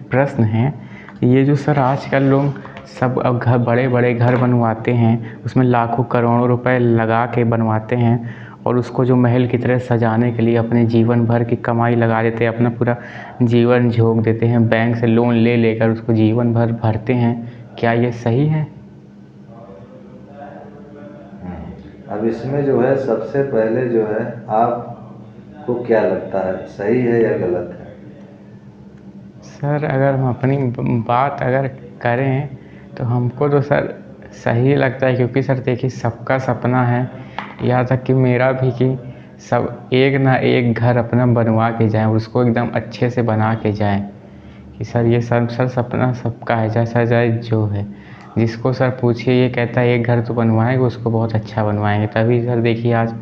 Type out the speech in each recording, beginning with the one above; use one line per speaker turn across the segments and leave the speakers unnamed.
प्रश्न है, ये जो सर आजकल लोग सब अब घर बड़े बड़े घर बनवाते हैं, उसमें लाखों करोड़ों रुपए लगा के बनवाते हैं और उसको जो महल की तरह सजाने के लिए अपने जीवन भर की कमाई लगा देते हैं, अपना पूरा जीवन झोंक देते हैं, बैंक से लोन ले लेकर उसको जीवन भर भरते हैं। क्या ये सही है?
अब इसमें जो है सबसे पहले जो है आपको क्या लगता है, सही है या गलत है?
सर अगर हम अपनी बात अगर करें तो हमको तो सर सही लगता है, क्योंकि सर देखिए सबका सपना है, यहाँ तक कि मेरा भी, कि सब एक ना एक घर अपना बनवा के जाएं और उसको एकदम अच्छे से बना के जाएं। कि सर ये सर सपना सबका है, जैसा जाए जो है, जिसको सर पूछिए ये कहता है एक घर तो बनवाएंगे, उसको बहुत अच्छा बनवाएंगे। तभी सर देखिए आज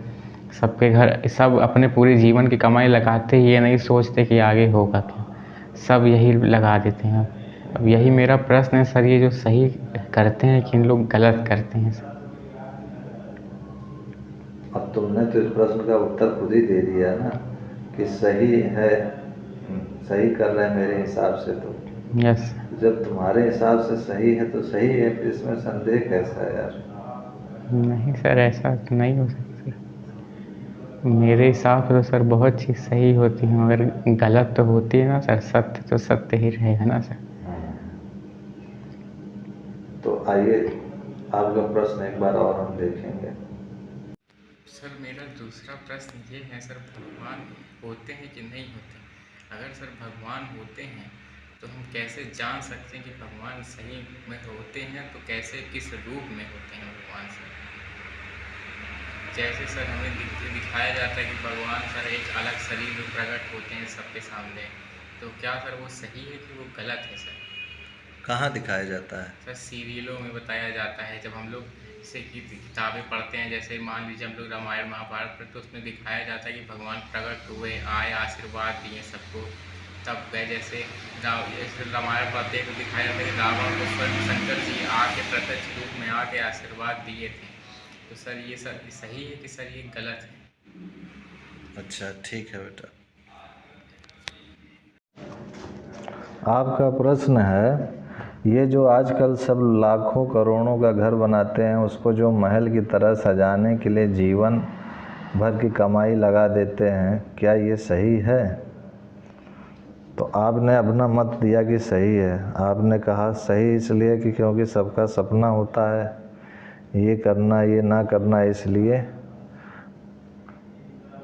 सबके घर सब अपने पूरे जीवन की कमाई लगाते, ये नहीं सोचते कि आगे होगा क्या, सब यही लगा देते हैं। अब यही मेरा प्रश्न है सर, ये जो सही करते हैं कि इन लोग गलत करते हैं सर?
अब तुमने तो इस प्रश्न का उत्तर खुद ही दे दिया ना कि सही है, सही कर रहे हैं मेरे हिसाब से। तो
यस।
जब तुम्हारे हिसाब से सही है तो सही है, फिर इसमें संदेह कैसा है यार?
नहीं सर, ऐसा तो नहीं हो सकता। मेरे हिसाब से तो सर बहुत चीज़ सही होती है, मगर गलत तो होती है ना सर। सत्य तो सत्य ही रहेगा ना सर।
तो आइए आपका प्रश्न एक बार और हम देखेंगे।
सर मेरा दूसरा प्रश्न ये है सर, भगवान होते हैं कि नहीं होते? अगर सर भगवान होते हैं तो हम कैसे जान सकते हैं कि भगवान सही में होते हैं? तो कैसे, किस रूप में होते हैं भगवान सर? जैसे सर हमें दिखाया जाता है कि भगवान सर एक अलग शरीर में प्रकट होते हैं सबके सामने, तो क्या सर वो सही है कि वो गलत है सर?
कहाँ दिखाया जाता है?
सर सीरियलों में बताया जाता है, जब हम लोग जैसे कि किताबें पढ़ते हैं, जैसे मान लीजिए हम लोग रामायण महाभारत पर, तो उसमें दिखाया जाता है कि भगवान प्रकट हुए, आए, आशीर्वाद दिए सबको, तब गए। जैसे रामायण पढ़ते हैं तो दिखाया जाता है कि रावण को स्वयं शंकर जी आके प्रत्यक्ष रूप में आके आशीर्वाद दिए थे। तो सर ये सर सही है कि सर ये गलत है?
अच्छा ठीक है बेटा, आपका प्रश्न है, ये जो आजकल सब लाखों करोड़ों का घर बनाते हैं, उसको जो महल की तरह सजाने के लिए जीवन भर की कमाई लगा देते हैं, क्या ये सही है? तो आपने अपना मत दिया कि सही है। आपने कहा सही इसलिए कि क्योंकि सबका सपना होता है ये करना ये ना करना, इसलिए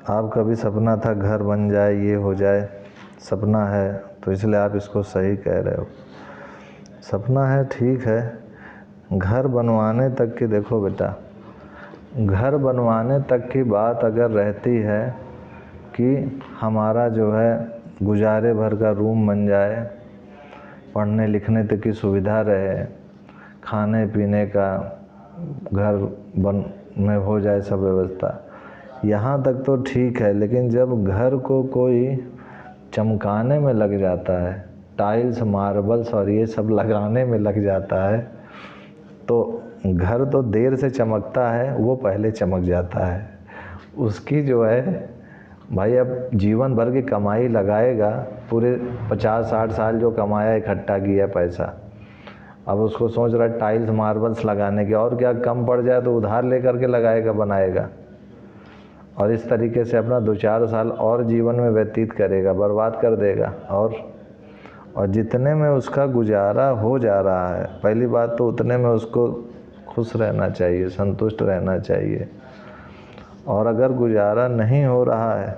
आपका भी सपना था घर बन जाए, ये हो जाए, सपना है, तो इसलिए आप इसको सही कह रहे हो। सपना है, ठीक है। घर बनवाने तक की, देखो बेटा, घर बनवाने तक की बात अगर रहती है कि हमारा जो है गुजारे भर का रूम बन जाए, पढ़ने लिखने तक की सुविधा रहे, खाने पीने का घर बन में हो जाए सब व्यवस्था, यहाँ तक तो ठीक है। लेकिन जब घर को कोई चमकाने में लग जाता है, टाइल्स मार्बल्स और ये सब लगाने में लग जाता है, तो घर तो देर से चमकता है, वो पहले चमक जाता है। उसकी जो है भाई, अब जीवन भर की कमाई लगाएगा, पूरे 50-60 साल जो कमाया इकट्ठा किया पैसा, अब उसको सोच रहा है टाइल्स मार्बल्स लगाने के, और क्या कम पड़ जाए तो उधार लेकर के लगाएगा, बनाएगा, और इस तरीके से अपना 2-4 साल और जीवन में व्यतीत करेगा, बर्बाद कर देगा। और जितने में उसका गुजारा हो जा रहा है, पहली बात तो उतने में उसको खुश रहना चाहिए, संतुष्ट रहना चाहिए। और अगर गुजारा नहीं हो रहा है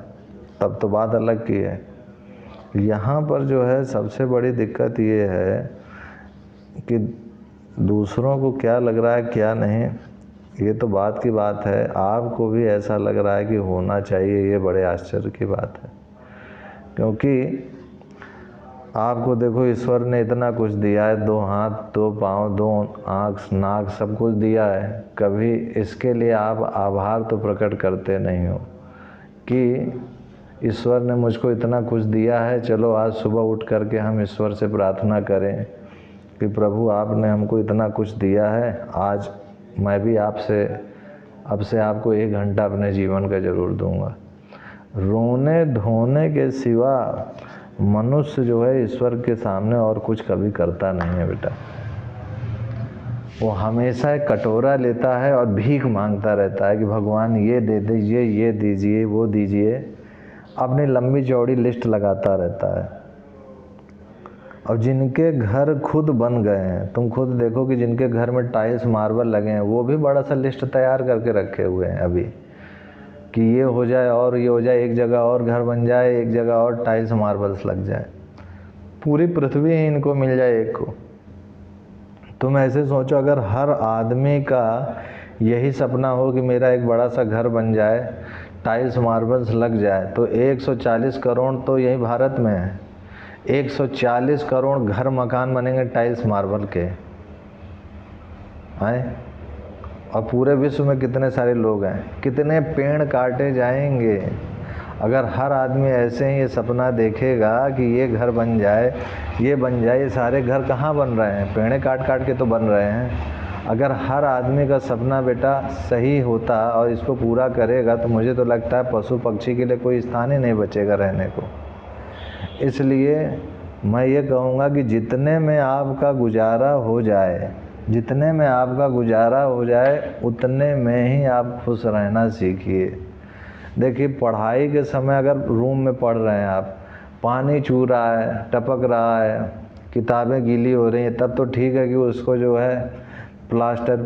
तब तो बात अलग की है। यहाँ पर जो है सबसे बड़ी दिक्कत ये है कि दूसरों को क्या लग रहा है क्या नहीं, ये तो बात की बात है। आपको भी ऐसा लग रहा है कि होना चाहिए, ये बड़े आश्चर्य की बात है। क्योंकि आपको देखो, ईश्वर ने इतना कुछ दिया है, 2 हाथ 2 पाँव 2 आँख नाक सब कुछ दिया है, कभी इसके लिए आप आभार तो प्रकट करते नहीं हो कि ईश्वर ने मुझको इतना कुछ दिया है, चलो आज सुबह उठ करके हम ईश्वर से प्रार्थना करें कि प्रभु आपने हमको इतना कुछ दिया है, आज मैं भी आपसे अब से आपको 1 घंटा अपने जीवन का ज़रूर दूंगा। रोने धोने के सिवा मनुष्य जो है ईश्वर के सामने और कुछ कभी करता नहीं है बेटा। वो हमेशा एक कटोरा लेता है और भीख मांगता रहता है कि भगवान ये दे दीजिए, ये दीजिए, वो दीजिए। अपनी लंबी चौड़ी लिस्ट लगाता रहता है। और जिनके घर खुद बन गए हैं, तुम खुद देखो कि जिनके घर में टाइल्स मार्बल लगे हैं, वो भी बड़ा सा लिस्ट तैयार करके रखे हुए हैं अभी कि ये हो जाए और ये हो जाए, एक जगह और घर बन जाए, एक जगह और टाइल्स मार्बल्स लग जाए, पूरी पृथ्वी ही इनको मिल जाए एक को। तुम ऐसे सोचो, अगर हर आदमी का यही सपना हो कि मेरा एक बड़ा सा घर बन जाए, टाइल्स मार्बल्स लग जाए, तो 140 करोड़ तो यही भारत में है। 140 करोड़ घर मकान बनेंगे टाइल्स मार्बल के हैं। और पूरे विश्व में कितने सारे लोग हैं, कितने पेड़ काटे जाएंगे। अगर हर आदमी ऐसे ही ये सपना देखेगा कि ये घर बन जाए, ये बन जाए, ये सारे घर कहाँ बन रहे हैं, पेड़े काट काट के तो बन रहे हैं। अगर हर आदमी का सपना बेटा सही होता और इसको पूरा करेगा, तो मुझे तो लगता है पशु पक्षी के लिए कोई स्थान ही नहीं बचेगा रहने को। इसलिए मैं ये कहूँगा कि जितने में आपका गुजारा हो जाए, जितने में आपका गुजारा हो जाए, उतने में ही आप खुश रहना सीखिए। देखिए, पढ़ाई के समय अगर रूम में पढ़ रहे हैं आप, पानी चू रहा है, टपक रहा है, किताबें गीली हो रही हैं, तब तो ठीक है कि उसको जो है प्लास्टर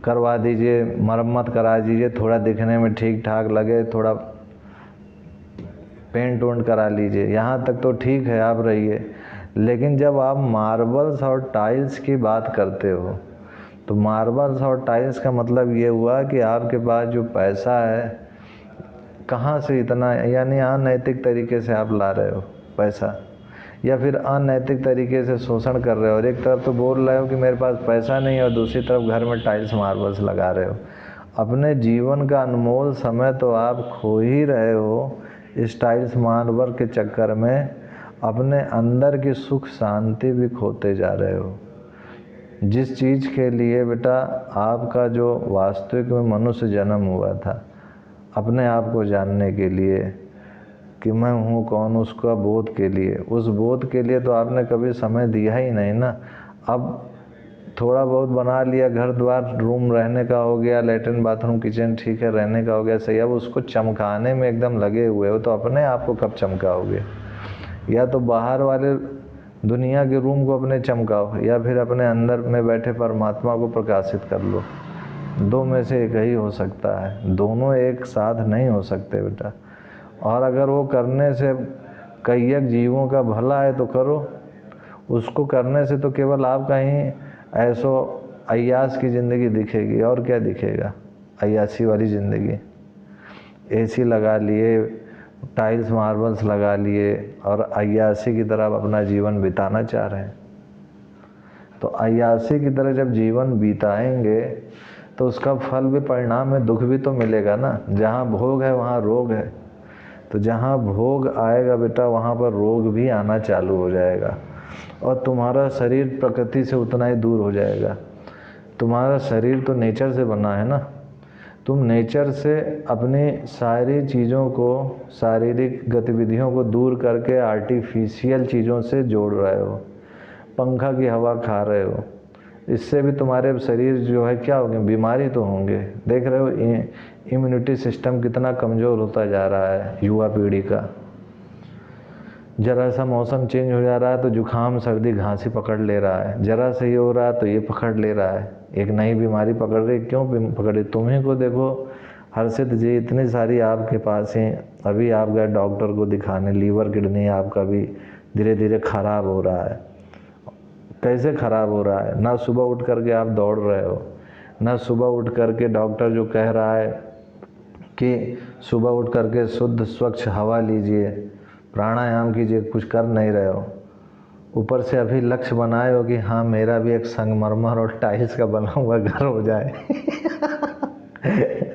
करवा दीजिए, मरम्मत करा दीजिए, थोड़ा दिखने में ठीक ठाक लगे, थोड़ा पेंट वेंट करा लीजिए, यहाँ तक तो ठीक है, आप रहिए। लेकिन जब आप मार्बल्स और टाइल्स की बात करते हो, तो मार्बल्स और टाइल्स का मतलब ये हुआ कि आपके पास जो पैसा है, कहाँ से इतना, यानी अनैतिक तरीके से आप ला रहे हो पैसा, या फिर अनैतिक तरीके से शोषण कर रहे हो। और एक तरफ तो बोल रहे हो कि मेरे पास पैसा नहीं है, और दूसरी तरफ घर में टाइल्स मार्बल्स लगा रहे हो। अपने जीवन का अनमोल समय तो आप खो ही रहे हो इस टाइल्स मार्बल के चक्कर में। अपने अंदर की सुख शांति भी खोते जा रहे हो। जिस चीज़ के लिए बेटा आपका जो वास्तविक में मनुष्य जन्म हुआ था, अपने आप को जानने के लिए कि मैं हूँ कौन, उसका बोध के लिए, उस बोध के लिए तो आपने कभी समय दिया ही नहीं ना। अब थोड़ा बहुत बना लिया, घर द्वार, रूम रहने का हो गया, लेटरिन बाथरूम किचन ठीक है, रहने का हो गया सही। अब उसको चमकाने में एकदम लगे हुए हो, तो अपने आप को कब चमकाओगे? या तो बाहर वाले दुनिया के रूम को अपने चमकाओ, या फिर अपने अंदर में बैठे परमात्मा को प्रकाशित कर लो। दो में से एक ही हो सकता है, दोनों एक साथ नहीं हो सकते बेटा। और अगर वो करने से कईयक जीवों का भला है तो करो, उसको करने से तो केवल आपका ही ऐसो अय्यास की ज़िंदगी दिखेगी, और क्या दिखेगा? अय्यासी वाली ज़िंदगी। एसी लगा लिए, टाइल्स मार्बल्स लगा लिए, और अय्यासी की तरह अपना जीवन बिताना चाह रहे हैं। तो अय्यासी की तरह जब जीवन बिताएंगे तो उसका फल भी, परिणाम में दुख भी तो मिलेगा ना। जहाँ भोग है वहाँ रोग है, तो जहाँ भोग आएगा बेटा, वहाँ पर रोग भी आना चालू हो जाएगा। और तुम्हारा शरीर प्रकृति से उतना ही दूर हो जाएगा। तुम्हारा शरीर तो नेचर से बना है ना, तुम नेचर से अपनी सारी चीज़ों को, शारीरिक गतिविधियों को दूर करके आर्टिफिशियल चीज़ों से जोड़ रहे हो। पंखा की हवा खा रहे हो, इससे भी तुम्हारे शरीर जो है क्या होंगे, बीमारी तो होंगे। देख रहे हो इम्यूनिटी सिस्टम कितना कमज़ोर होता जा रहा है युवा पीढ़ी का। ज़रा सा मौसम चेंज हो जा रहा है तो जुखाम सर्दी खांसी पकड़ ले रहा है, ज़रा से ये हो रहा है तो ये पकड़ ले रहा है, एक नई बीमारी पकड़ रही। क्यों पकड़ रही? तुम्हें को देखो हर्षित जी, इतनी सारी आपके पास हैं। अभी आप गए डॉक्टर को दिखाने, लीवर किडनी आपका भी धीरे धीरे ख़राब हो रहा है। कैसे ख़राब हो रहा है? ना सुबह उठ करके आप दौड़ रहे हो, ना सुबह उठ करके डॉक्टर जो कह रहा है कि सुबह उठ करके शुद्ध स्वच्छ हवा लीजिए, प्राणायाम कीजिए, कुछ कर नहीं रहे हो। ऊपर से अभी लक्ष्य बनाए हो कि हाँ मेरा भी एक संगमरमर और टाइल्स का बना हुआ घर हो जाए।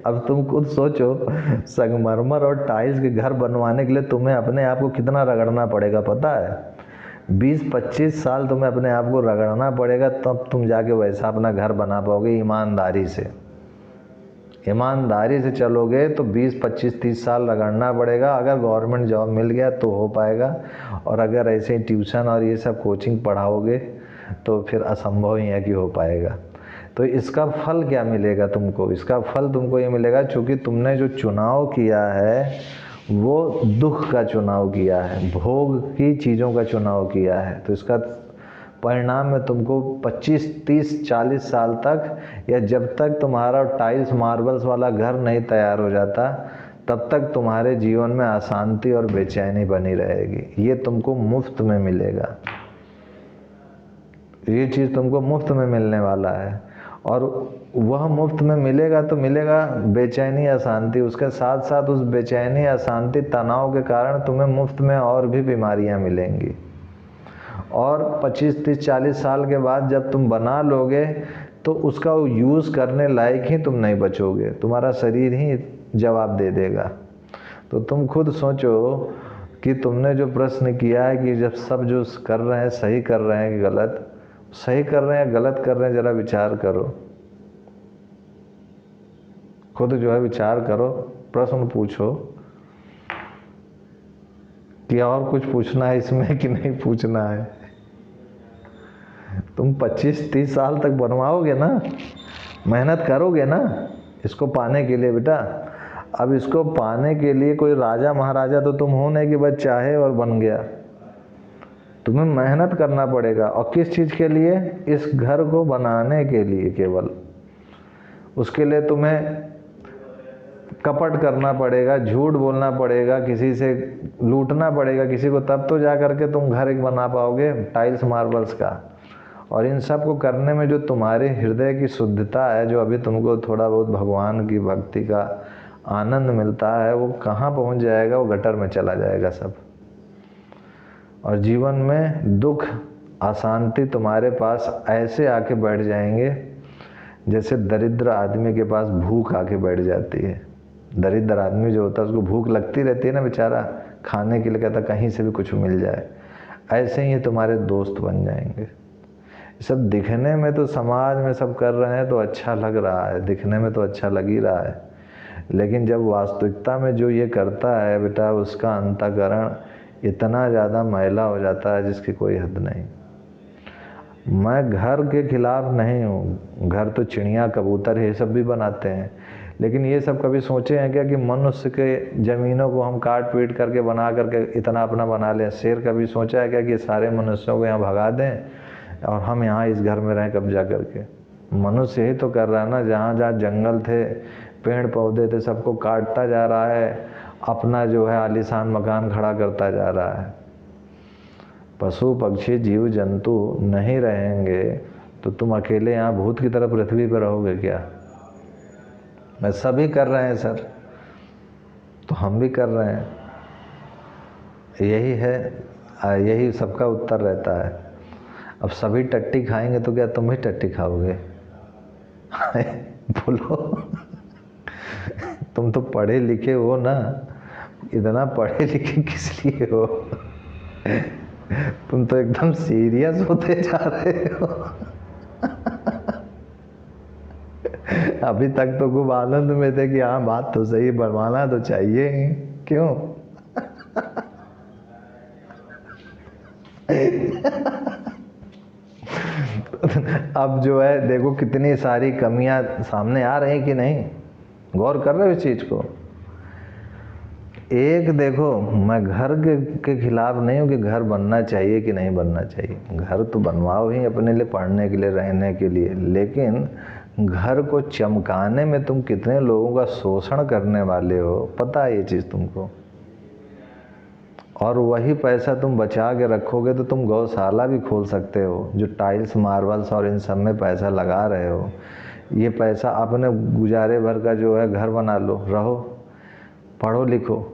अब तुम खुद सोचो, संगमरमर और टाइल्स के घर बनवाने के लिए तुम्हें अपने आप को कितना रगड़ना पड़ेगा पता है? 20-25 साल तुम्हें अपने आप को रगड़ना पड़ेगा, तब तुम जाके वैसा अपना घर बना पाओगे ईमानदारी से। ईमानदारी से चलोगे तो 20, 25, 30 साल रगड़ना पड़ेगा। अगर गवर्नमेंट जॉब मिल गया तो हो पाएगा, और अगर ऐसे ही ट्यूशन और ये सब कोचिंग पढ़ाओगे तो फिर असंभव ही है कि हो पाएगा। तो इसका फल क्या मिलेगा तुमको? इसका फल तुमको ये मिलेगा, चूँकि तुमने जो चुनाव किया है वो दुख का चुनाव किया है, भोग की चीज़ों का चुनाव किया है, तो इसका परिणाम में तुमको 25, 30, 40 साल तक, या जब तक तुम्हारा टाइल्स मार्बल्स वाला घर नहीं तैयार हो जाता तब तक तुम्हारे जीवन में अशांति और बेचैनी बनी रहेगी। ये तुमको मुफ्त में मिलेगा, ये चीज़ तुमको मुफ्त में मिलने वाला है। और वह मुफ्त में मिलेगा तो मिलेगा बेचैनी, अशांति, उसके साथ साथ उस बेचैनी, अशांति, तनाव के कारण तुम्हें मुफ्त में और भी बीमारियां मिलेंगी। और 25, 30, 40 साल के बाद जब तुम बना लोगे तो उसका यूज़ करने लायक ही तुम नहीं बचोगे, तुम्हारा शरीर ही जवाब दे देगा। तो तुम खुद सोचो कि तुमने जो प्रश्न किया है कि जब सब जो कर रहे हैं सही कर रहे हैं कि गलत, सही कर रहे हैं गलत कर रहे हैं, ज़रा विचार करो, खुद जो है विचार करो, प्रश्न पूछो कि और कुछ पूछना है इसमें कि नहीं पूछना है। तुम 25-30 साल तक बनवाओगे ना, मेहनत करोगे ना इसको पाने के लिए बेटा। अब इसको पाने के लिए कोई राजा महाराजा तो तुम हो नहीं कि बस चाहे और बन गया, तुम्हें मेहनत करना पड़ेगा। और किस चीज़ के लिए? इस घर को बनाने के लिए केवल। उसके लिए तुम्हें कपट करना पड़ेगा, झूठ बोलना पड़ेगा, किसी से लूटना पड़ेगा किसी को, तब तो जा करके तुम घर एक बना पाओगे टाइल्स मार्बल्स का। और इन सब को करने में जो तुम्हारे हृदय की शुद्धता है, जो अभी तुमको थोड़ा बहुत भगवान की भक्ति का आनंद मिलता है, वो कहाँ पहुँच जाएगा? वो गटर में चला जाएगा सब। और जीवन में दुख, अशांति तुम्हारे पास ऐसे आके बैठ जाएंगे जैसे दरिद्र आदमी के पास भूख आके बैठ जाती है। दरिद्र आदमी जो होता है उसको भूख लगती रहती है ना बेचारा, खाने के लिए कहता कहीं से भी कुछ मिल जाए। ऐसे ही तुम्हारे दोस्त बन जाएंगे। सब दिखने में तो समाज में सब कर रहे हैं तो अच्छा लग रहा है, दिखने में तो अच्छा लग ही रहा है, लेकिन जब वास्तविकता में जो ये करता है बेटा, उसका अंतःकरण इतना ज़्यादा मैला हो जाता है जिसकी कोई हद नहीं। मैं घर के खिलाफ नहीं हूँ, घर तो चिड़िया कबूतर ये सब भी बनाते हैं, लेकिन ये सब कभी सोचे हैं क्या कि मनुष्य के ज़मीनों को हम काट पीट करके बना करके इतना अपना बना लें? शेर कभी सोचा है क्या कि सारे मनुष्यों को यहाँ भगा दें और हम यहाँ इस घर में रहें कब्जा करके? मनुष्य यही तो कर रहा है ना, जहाँ जहाँ जंगल थे, पेड़ पौधे थे, सबको काटता जा रहा है, अपना जो है आलीशान मकान खड़ा करता जा रहा है। पशु पक्षी जीव जंतु नहीं रहेंगे तो तुम अकेले यहाँ भूत की तरह पृथ्वी पर रहोगे क्या? मैं सभी कर रहे हैं सर, तो हम भी कर रहे हैं, यही है, यही सबका उत्तर रहता है। अब सभी टट्टी खाएंगे तो क्या तुम भी टट्टी खाओगे? बोलो। तुम तो पढ़े लिखे हो ना, इतना पढ़े लिखे किस लिए हो? तुम तो एकदम सीरियस होते जा रहे हो। अभी तक तो खूब आनंद में थे कि हाँ बात तो सही, बनवाना तो चाहिए ही, क्यों? अब जो है देखो कितनी सारी कमियां सामने आ रही कि नहीं, गौर कर रहे हो इस चीज को? एक देखो, मैं घर के खिलाफ नहीं हूँ कि घर बनना चाहिए कि नहीं बनना चाहिए, घर तो बनवाओ ही अपने लिए, पढ़ने के लिए, रहने के लिए, लेकिन घर को चमकाने में तुम कितने लोगों का शोषण करने वाले हो, पता है ये चीज़ तुमको? और वही पैसा तुम बचा के रखोगे तो तुम गौशाला भी खोल सकते हो। जो टाइल्स मार्बल्स और इन सब में पैसा लगा रहे हो, ये पैसा अपने गुजारे भर का जो है घर बना लो, रहो, पढ़ो लिखो,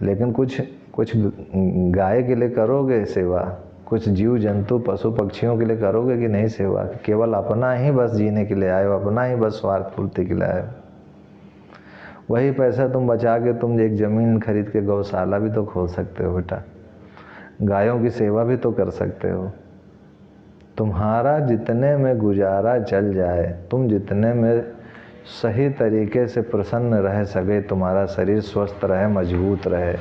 लेकिन कुछ गाय के लिए करोगे सेवा, कुछ जीव जंतु पशु पक्षियों के लिए करोगे कि नहीं सेवा? केवल अपना ही बस जीने के लिए आए हो, अपना ही बस स्वार्थ पूर्ति के लिए आए हो। वही पैसा तुम बचा के तुम एक ज़मीन खरीद के गौशाला भी तो खोल सकते हो बेटा, गायों की सेवा भी तो कर सकते हो। तुम्हारा जितने में गुजारा चल जाए, तुम जितने में सही तरीके से प्रसन्न रह सके, तुम्हारा शरीर स्वस्थ रहे, मजबूत रहे,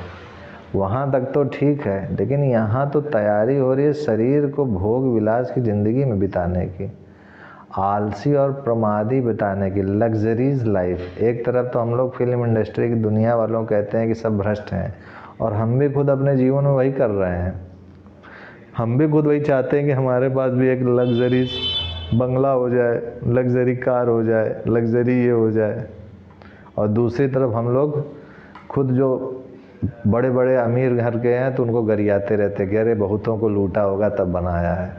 वहाँ तक तो ठीक है। लेकिन यहाँ तो तैयारी हो रही है शरीर को भोग विलास की ज़िंदगी में बिताने की, आलसी और प्रमादी बिताने की, लग्जरीज लाइफ। एक तरफ तो हम लोग फिल्म इंडस्ट्री की दुनिया वालों कहते हैं कि सब भ्रष्ट हैं, और हम भी खुद अपने जीवन में वही कर रहे हैं। हम भी खुद वही चाहते हैं कि हमारे पास भी एक लग्जरीज बंगला हो जाए, लग्जरी कार हो जाए, लग्जरी ये हो जाए। और दूसरी तरफ हम लोग खुद जो बड़े बड़े अमीर घर के हैं तो उनको गरियाते रहते कि अरे बहुतों को लूटा होगा तब बनाया है।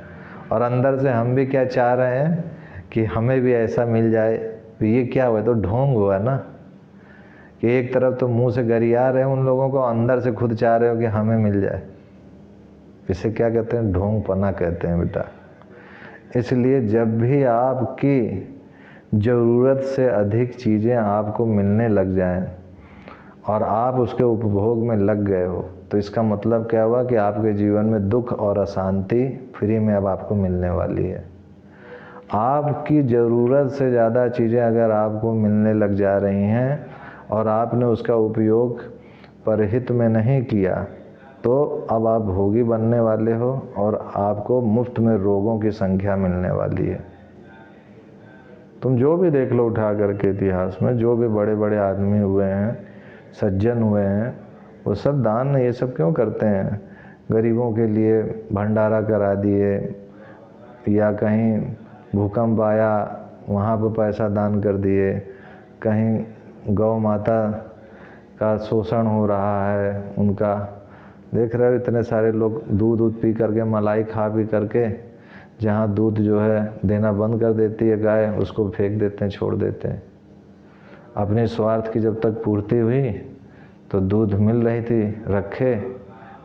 और अंदर से हम भी क्या चाह रहे हैं कि हमें भी ऐसा मिल जाए। तो ये क्या हुआ, तो ढोंग हुआ ना, कि एक तरफ तो मुंह से गरिया रहे हैं उन लोगों को, अंदर से खुद चाह रहे हो कि हमें मिल जाए। इसे क्या कहते हैं, ढोंग पना कहते हैं बेटा। इसलिए जब भी आपकी ज़रूरत से अधिक चीज़ें आपको मिलने लग जाएं और आप उसके उपभोग में लग गए हो, तो इसका मतलब क्या हुआ कि आपके जीवन में दुख और अशांति फ्री में अब आपको मिलने वाली है। आपकी ज़रूरत से ज़्यादा चीज़ें अगर आपको मिलने लग जा रही हैं और आपने उसका उपयोग परहित में नहीं किया, तो अब आप भोगी बनने वाले हो और आपको मुफ्त में रोगों की संख्या मिलने वाली है। तुम जो भी देख लो उठा करके इतिहास में, जो भी बड़े बड़े आदमी हुए हैं, सज्जन हुए हैं, वो सब दान ये सब क्यों करते हैं? गरीबों के लिए भंडारा करा दिए, या कहीं भूकंप आया वहाँ पर पैसा दान कर दिए, कहीं गौ माता का शोषण हो रहा है उनका, देख रहे हो इतने सारे लोग दूध पी करके, मलाई खा पी करके, जहाँ दूध जो है देना बंद कर देती है गाय, उसको फेंक देते हैं, छोड़ देते हैं। अपने स्वार्थ की जब तक पूर्ति हुई तो दूध मिल रही थी, रखे,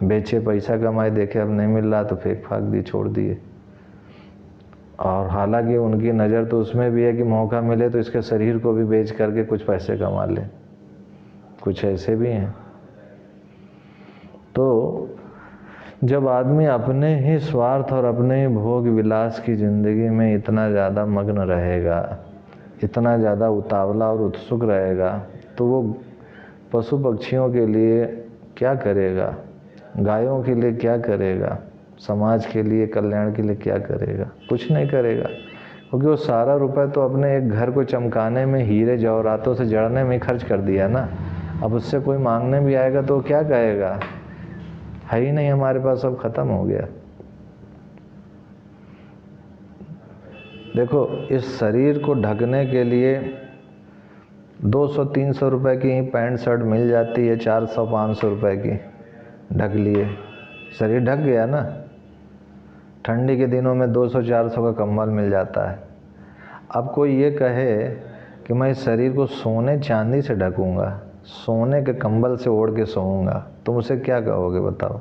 बेचे, पैसा कमाए, देखे अब नहीं मिल रहा तो फेंक फाक दी, छोड़ दिए। और हालांकि उनकी नज़र तो उसमें भी है कि मौका मिले तो इसके शरीर को भी बेच करके कुछ पैसे कमा ले, कुछ ऐसे भी हैं। तो जब आदमी अपने ही स्वार्थ और अपने ही भोग विलास की ज़िंदगी में इतना ज़्यादा मग्न रहेगा, इतना ज़्यादा उतावला और उत्सुक रहेगा, तो वो पशु पक्षियों के लिए क्या करेगा, गायों के लिए क्या करेगा, समाज के लिए, कल्याण के लिए क्या करेगा? कुछ नहीं करेगा, क्योंकि वो सारा रुपए तो अपने एक घर को चमकाने में, हीरे जवाहरातों से जड़ने में खर्च कर दिया ना। अब उससे कोई मांगने भी आएगा तो क्या कहेगा, है ही नहीं हमारे पास, सब खत्म हो गया। देखो, इस शरीर को ढकने के लिए 200-300 रुपए की ही पैंट शर्ट मिल जाती है, 400-500 रुपए की, ढक लिए, शरीर ढक गया ना। ठंडी के दिनों में 200-400 का कंबल मिल जाता है। अब कोई ये कहे कि मैं इस शरीर को सोने चांदी से ढकूंगा, सोने के कंबल से ओढ़ के सोऊंगा, तुम उसे क्या कहोगे बताओ?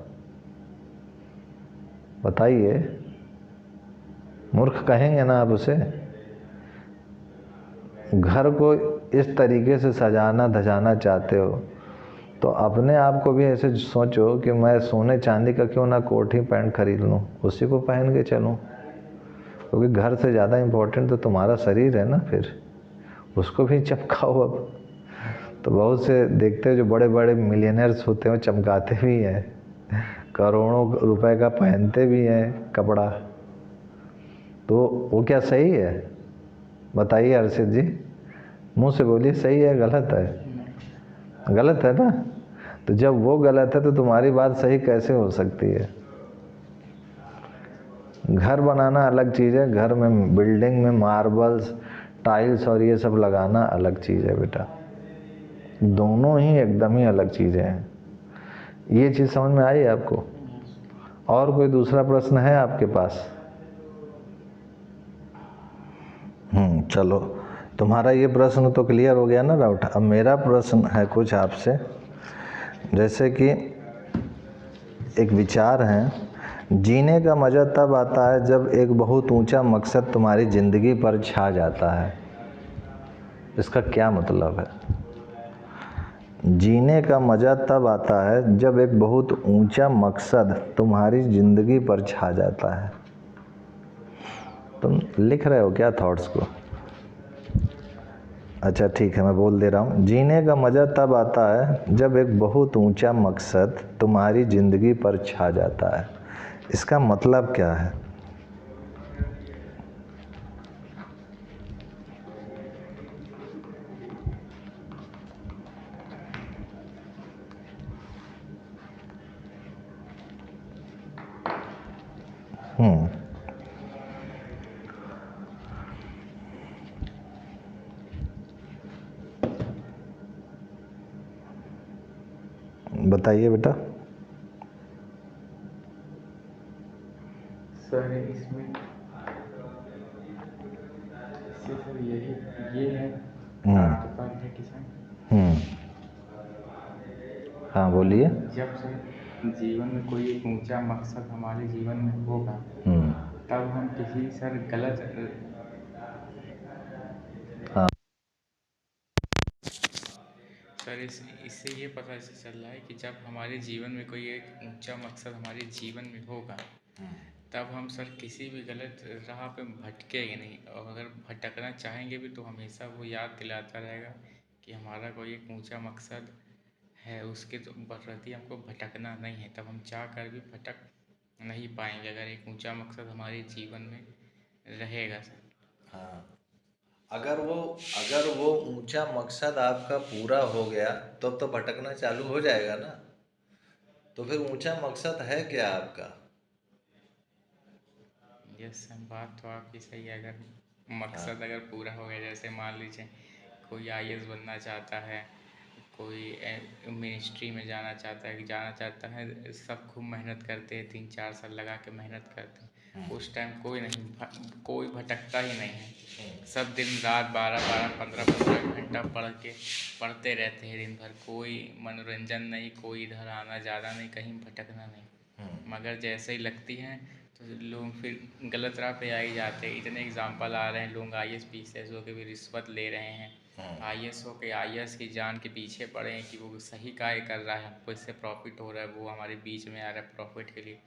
बताइए, मूर्ख कहेंगे ना आप उसे? घर को इस तरीके से सजाना धजाना चाहते हो तो अपने आप को भी ऐसे सोचो कि मैं सोने चांदी का क्यों ना कोट ही पैंट खरीद लूँ, उसी को पहन के चलूँ, क्योंकि घर से ज़्यादा इम्पोर्टेंट तो तुम्हारा शरीर है ना। फिर उसको भी चमकाओ। अब तो बहुत से देखते हो जो बड़े बड़े मिलियनर्स होते हैं, चमकाते भी हैं, करोड़ों रुपए का पहनते भी हैं कपड़ा, तो वो क्या सही है? बताइए अर्षित जी, मुंह से बोलिए, सही है गलत है? गलत है ना। तो जब वो गलत है तो तुम्हारी बात सही कैसे हो सकती है? घर बनाना अलग चीज़ है, घर में बिल्डिंग में मार्बल्स, टाइल्स और ये सब लगाना अलग चीज़ है बेटा। दोनों ही एकदम ही अलग चीज़ें हैं। ये चीज़ समझ में आई आपको? और कोई दूसरा प्रश्न है आपके पास? चलो, तुम्हारा ये प्रश्न तो क्लियर हो गया ना डाउट। अब मेरा प्रश्न है कुछ आपसे, जैसे कि एक विचार है, जीने का मज़ा तब आता है जब एक बहुत ऊंचा मकसद तुम्हारी ज़िंदगी पर छा जाता है। इसका क्या मतलब है? जीने का मज़ा तब आता है जब एक बहुत ऊंचा मकसद तुम्हारी ज़िंदगी पर छा जाता है। तुम लिख रहे हो क्या थॉट्स को? अच्छा ठीक है, मैं बोल दे रहा हूँ। जीने का मज़ा तब आता है जब एक बहुत ऊंचा मकसद तुम्हारी ज़िंदगी पर छा जाता है। इसका मतलब क्या है? हम्म, बताइए बेटा।
सर इसमें इससे सर यही ये है आपके पास है किसान।
हम्म, हाँ बोलिए।
जब सर जीवन में कोई एक ऊंचा मकसद हमारे जीवन में होगा
हम्म,
तब हम किसी सर गलत
हाँ,
सर इससे ये पता चल रहा है कि जब हमारे जीवन में कोई एक ऊंचा मकसद हमारे जीवन में होगा तब हम सर किसी भी गलत राह पे भटकेंगे नहीं, और अगर भटकना चाहेंगे भी तो हमेशा वो याद दिलाता रहेगा कि हमारा कोई एक ऊंचा मकसद है, उसके तो प्रति हमको भटकना नहीं है। तब हम चाह कर भी भटक नहीं पाएंगे अगर एक ऊंचा मकसद हमारे जीवन में रहेगा सर।
हाँ। अगर वो ऊंचा मकसद आपका पूरा हो गया तो भटकना चालू हो जाएगा ना। तो फिर ऊंचा मकसद है क्या आपका?
यस सर, बात तो आपकी सही है। अगर
हाँ,
मकसद अगर पूरा हो गया, जैसे मान लीजिए कोई आईएएस बनना चाहता है, कोई मिनिस्ट्री में जाना चाहता है, सब खूब मेहनत करते हैं, 3-4 साल लगा के मेहनत करते हैं। उस टाइम कोई भटकता ही नहीं है। सब दिन रात 12-12, 15-15 घंटा पढ़ते रहते हैं दिन भर। कोई मनोरंजन नहीं, कोई इधर आना जाना नहीं, कहीं भटकना नहीं। मगर जैसे ही लगती हैं तो लोग फिर गलत राह पे आ ही जाते हैं। इतने एग्जाम्पल आ रहे हैं, लोग आईएएस पीसीएस हो के भी रिश्वत ले रहे हैं। आईएएस हो के आईएएस की जान के पीछे पड़े हैं कि वो सही कार्य कर रहा है, हमको इससे प्रॉफिट हो रहा है, वो हमारे बीच में आ रहा है प्रॉफिट के लिए।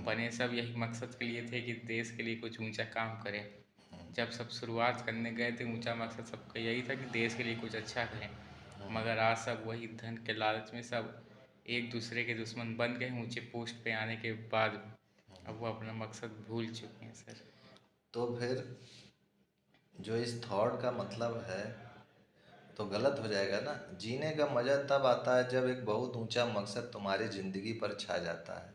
बने सब यही मकसद के लिए थे कि देश के लिए कुछ ऊंचा काम करें। जब सब शुरुआत करने गए थे, ऊंचा मकसद सबका यही था कि देश के लिए कुछ अच्छा करें। मगर आज सब वही धन के लालच में सब एक दूसरे के दुश्मन बन गए। ऊंचे पोस्ट पे आने के बाद अब वो अपना मकसद भूल चुके हैं सर।
तो फिर जो इस थॉट का मतलब है तो गलत हो जाएगा ना। जीने का मज़ा तब आता है जब एक बहुत ऊंचा मकसद तुम्हारी ज़िंदगी पर छा जाता है।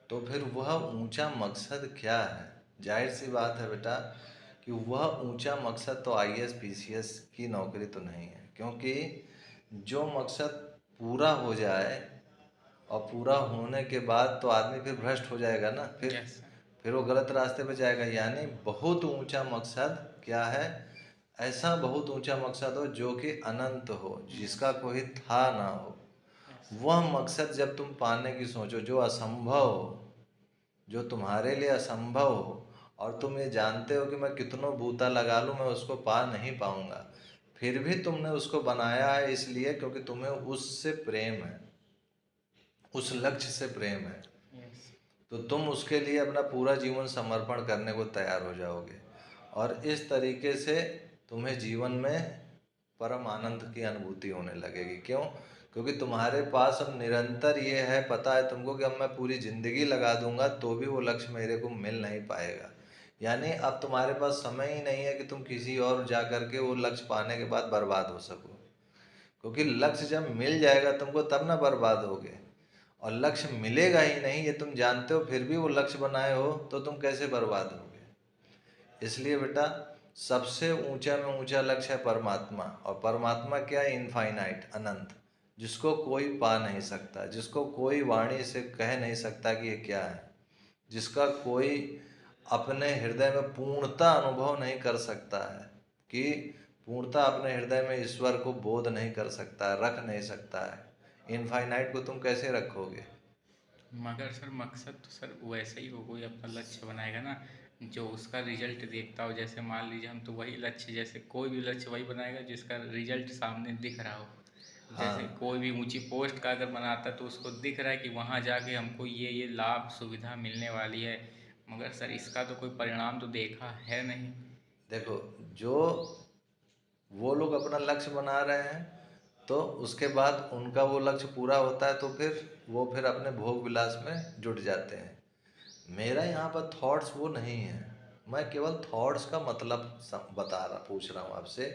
तो फिर वह ऊंचा मकसद क्या है? जाहिर सी बात है बेटा कि वह ऊंचा मकसद तो आईएएस पीसीएस की नौकरी तो नहीं है, क्योंकि जो मकसद पूरा हो जाए और पूरा होने के बाद तो आदमी फिर भ्रष्ट हो जाएगा ना।
Yes sir.
फिर वो गलत रास्ते पे जाएगा। यानी बहुत ऊंचा मकसद क्या है? ऐसा बहुत ऊंचा मकसद हो जो कि अनंत हो, जिसका
यस।
कोई था ना हो।
यस।
वह मकसद जब तुम पाने की सोचो जो असंभव हो, जो तुम्हारे लिए असंभव हो, और तुम ये जानते हो कि मैं कितनों बूता लगा लूँ मैं उसको पा नहीं पाऊंगा, फिर भी तुमने उसको बनाया है इसलिए क्योंकि तुम्हें उससे प्रेम है, उस लक्ष्य से प्रेम है।
यस।
तो तुम उसके लिए अपना पूरा जीवन समर्पण करने को तैयार हो जाओगे। और इस तरीके से तुम्हें जीवन में परम आनंद की अनुभूति होने लगेगी। क्यों? क्योंकि तुम्हारे पास अब निरंतर ये है, पता है तुमको कि अब मैं पूरी ज़िंदगी लगा दूंगा तो भी वो लक्ष्य मेरे को मिल नहीं पाएगा। यानी अब तुम्हारे पास समय ही नहीं है कि तुम किसी और जा कर के वो लक्ष्य पाने के बाद बर्बाद हो सको। क्योंकि लक्ष्य जब मिल जाएगा तुमको तब ना बर्बाद होगे। और लक्ष्य मिलेगा ही नहीं ये तुम जानते हो, फिर भी वो लक्ष्य बनाए हो तो तुम कैसे बर्बाद होगे? इसलिए बेटा सबसे ऊंचा में ऊंचा लक्ष्य है परमात्मा। और परमात्मा क्या है? इनफाइनाइट, अनंत, जिसको कोई पा नहीं सकता, जिसको कोई वाणी से कह नहीं सकता कि ये क्या है, जिसका कोई अपने हृदय में पूर्णता अनुभव नहीं कर सकता है, कि पूर्णता अपने हृदय में ईश्वर को बोध नहीं कर सकता है, रख नहीं सकता है। इनफाइनाइट को तुम कैसे रखोगे?
मगर सर मकसद तो सर वैसे ही हो, कोई अपना लक्ष्य बनाएगा ना जो उसका रिजल्ट देखता हो। जैसे मान लीजिए हम तो वही लक्ष्य, जैसे कोई भी लक्ष्य वही बनाएगा जिसका रिजल्ट सामने दिख रहा हो। जैसे
हाँ,
कोई भी ऊंची पोस्ट का अगर बनाता है तो उसको दिख रहा है कि वहाँ जाके हमको ये लाभ सुविधा मिलने वाली है। मगर सर इसका तो कोई परिणाम तो देखा है नहीं।
देखो जो वो लोग अपना लक्ष्य बना रहे हैं, तो उसके बाद उनका वो लक्ष्य पूरा होता है तो फिर वो फिर अपने भोग विलास में जुट जाते हैं। मेरा यहाँ पर थॉट्स वो नहीं है, मैं केवल थॉट्स का मतलब पूछ रहा हूँ आपसे